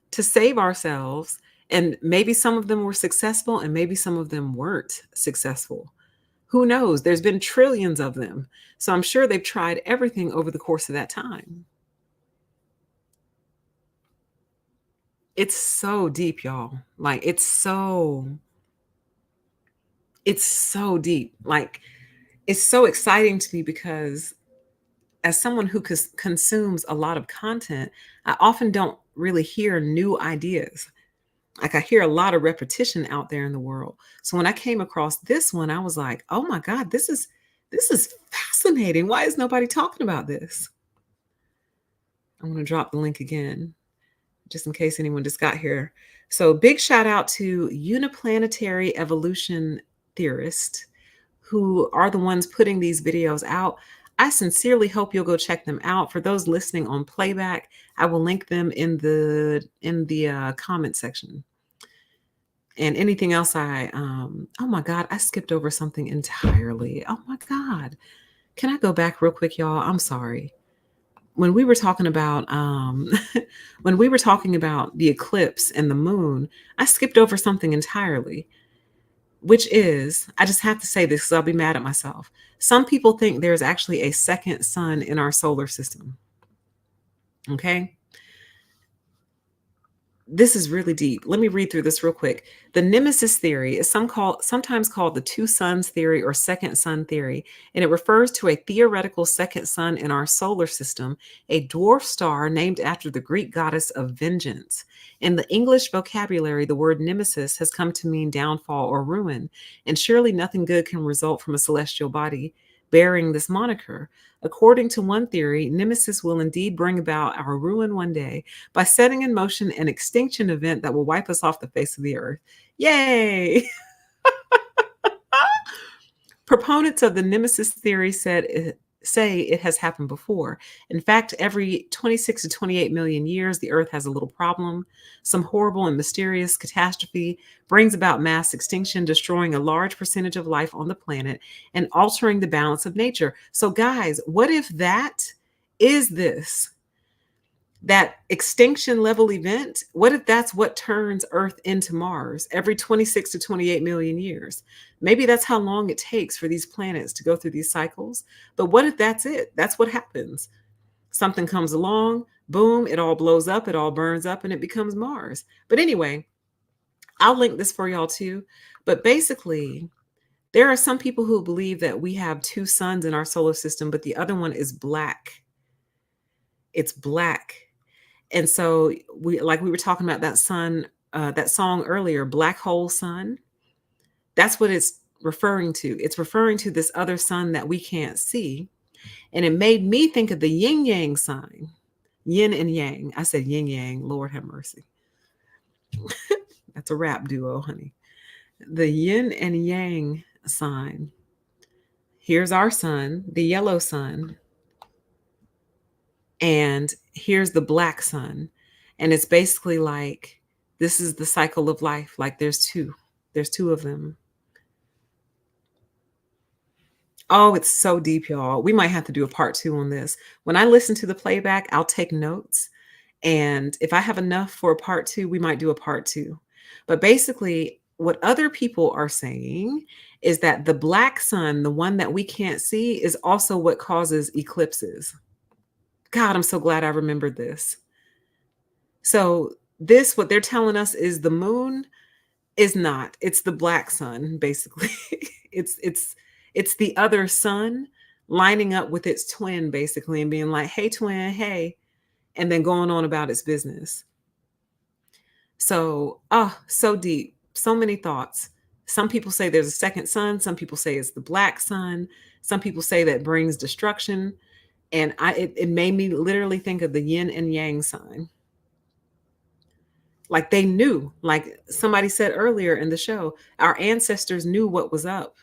to save ourselves. And maybe some of them were successful and maybe some of them weren't successful. Who knows? There's been trillions of them. So I'm sure they've tried everything over the course of that time. It's so deep, y'all. Like it's so deep. Like it's so exciting to me because as someone who consumes a lot of content, I often don't really hear new ideas. Like I hear a lot of repetition out there in the world. So when I came across this one, I was like, "Oh my God, this is fascinating. Why is nobody talking about this?" I'm going to drop the link again, just in case anyone just got here. So big shout out to Uniplanetary evolution theorists who are the ones putting these videos out. I sincerely hope you'll go check them out. For those listening on playback, I will link them in the comment section. And anything else oh my God, I skipped over something entirely. Oh my God. Can I go back real quick, y'all? I'm sorry. When we were talking about when we were talking about the eclipse and the moon, I skipped over something entirely, which is, I just have to say this because I'll be mad at myself. Some people think there's actually a second sun in our solar system. Okay. This is really deep. Let me read through this real quick. The nemesis theory is sometimes called the two suns theory or second sun theory, and it refers to a theoretical second sun in our solar system, a dwarf star named after the Greek goddess of vengeance. In the English vocabulary, the word nemesis has come to mean downfall or ruin, and surely nothing good can result from a celestial body bearing this moniker. According to one theory, nemesis will indeed bring about our ruin one day by setting in motion an extinction event that will wipe us off the face of the earth. Yay! Proponents of the nemesis theory say it has happened before. In fact, every 26 to 28 million years, the earth has a little problem. Some horrible and mysterious catastrophe brings about mass extinction, destroying a large percentage of life on the planet and altering the balance of nature. So guys, what if that is that extinction level event? What if that's what turns Earth into Mars every 26 to 28 million years? Maybe that's how long it takes for these planets to go through these cycles. But what if that's it? That's what happens. Something comes along, boom, it all blows up, it all burns up, and it becomes Mars. But anyway, I'll link this for y'all too. But basically, there are some people who believe that we have two suns in our solar system, but the other one is black. It's black. And so we were talking about that sun, that song earlier, Black Hole Sun. That's what it's referring to. It's referring to this other sun that we can't see. And it made me think of the yin yang sign, yin and yang. I said yin yang, Lord have mercy. That's a rap duo, honey. The yin and yang sign. Here's our sun, the yellow sun, and here's the black sun. And it's basically like this is the cycle of life. Like there's two of them. Oh, it's so deep, y'all. We might have to do a part two on this. When I listen to the playback, I'll take notes. And if I have enough for a part two, we might do a part two. But basically, what other people are saying is that the black sun, the one that we can't see, is also what causes eclipses. God, I'm so glad I remembered this. So, this, what they're telling us is the moon is not. It's the black sun, basically. It's the other sun lining up with its twin, basically, and being like, hey, twin, hey, and then going on about its business. So, oh, so deep, so many thoughts. Some people say there's a second sun. Some people say it's the black sun. Some people say that brings destruction. And it made me literally think of the yin and yang sign. Like they knew, like somebody said earlier in the show, our ancestors knew what was up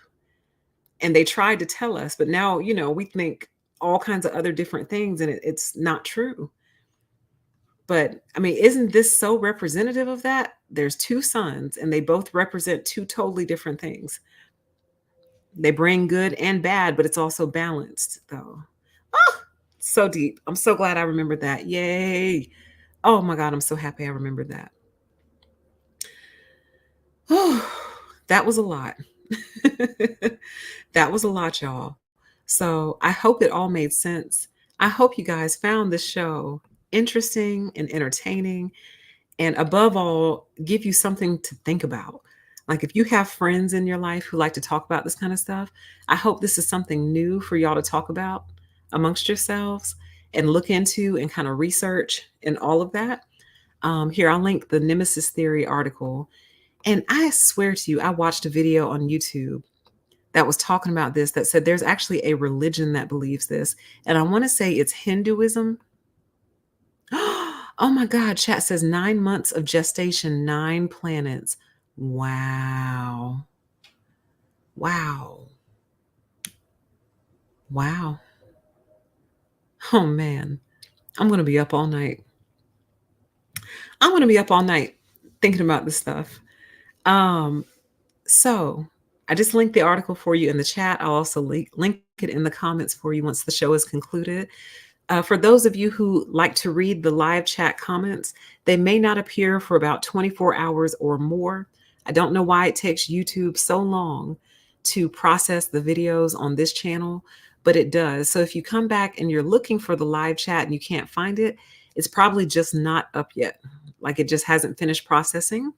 and they tried to tell us. But now, we think all kinds of other different things and it's not true. But I mean, isn't this so representative of that? There's two suns and they both represent two totally different things. They bring good and bad, but it's also balanced, though. Oh, so deep. I'm so glad I remembered that. Yay. Oh my God, I'm so happy I remembered that. Oh, that was a lot. That was a lot, y'all. So I hope it all made sense. I hope you guys found this show interesting and entertaining. And above all, give you something to think about. Like if you have friends in your life who like to talk about this kind of stuff, I hope this is something new for y'all to talk about amongst yourselves and look into and kind of research and all of that. Here, I'll link the Nemesis Theory article. And I swear to you, I watched a video on YouTube that was talking about this that said there's actually a religion that believes this. And I want to say it's Hinduism. Oh my God, chat says 9 months of gestation, 9 planets. Wow. Wow. Wow. Oh man, I'm going to be up all night. I'm going to be up all night thinking about this stuff. So I just linked the article for you in the chat. I'll also link it in the comments for you once the show is concluded. For those of you who like to read the live chat comments, they may not appear for about 24 hours or more. I don't know why it takes YouTube so long to process the videos on this channel, but it does. So if you come back and you're looking for the live chat and you can't find it, it's probably just not up yet. Like it just hasn't finished processing.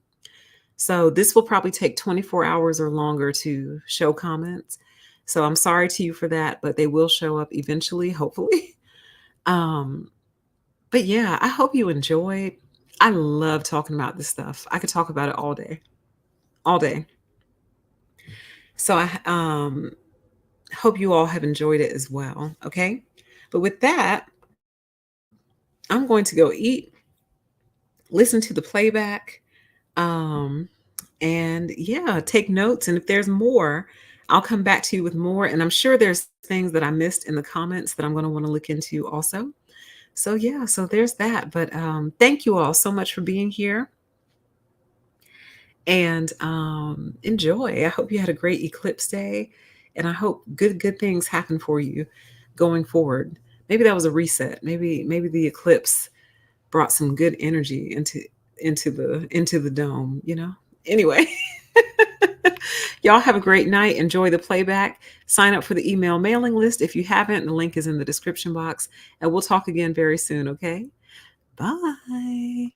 So this will probably take 24 hours or longer to show comments. So I'm sorry to you for that, but they will show up eventually, hopefully. But yeah, I hope you enjoyed. I love talking about this stuff. I could talk about it all day, all day. So I hope you all have enjoyed it as well. Okay. But with that, I'm going to go eat, listen to the playback, and yeah, take notes. And if there's more, I'll come back to you with more. And I'm sure there's things that I missed in the comments that I'm going to want to look into also. So yeah, so there's that. But thank you all so much for being here. And enjoy. I hope you had a great eclipse day. And I hope good things happen for you going forward. Maybe that was a reset. Maybe the eclipse brought some good energy into the dome, Anyway. Y'all have a great night. Enjoy the playback. Sign up for the email mailing list if you haven't. The link is in the description box. And we'll talk again very soon, okay? Bye.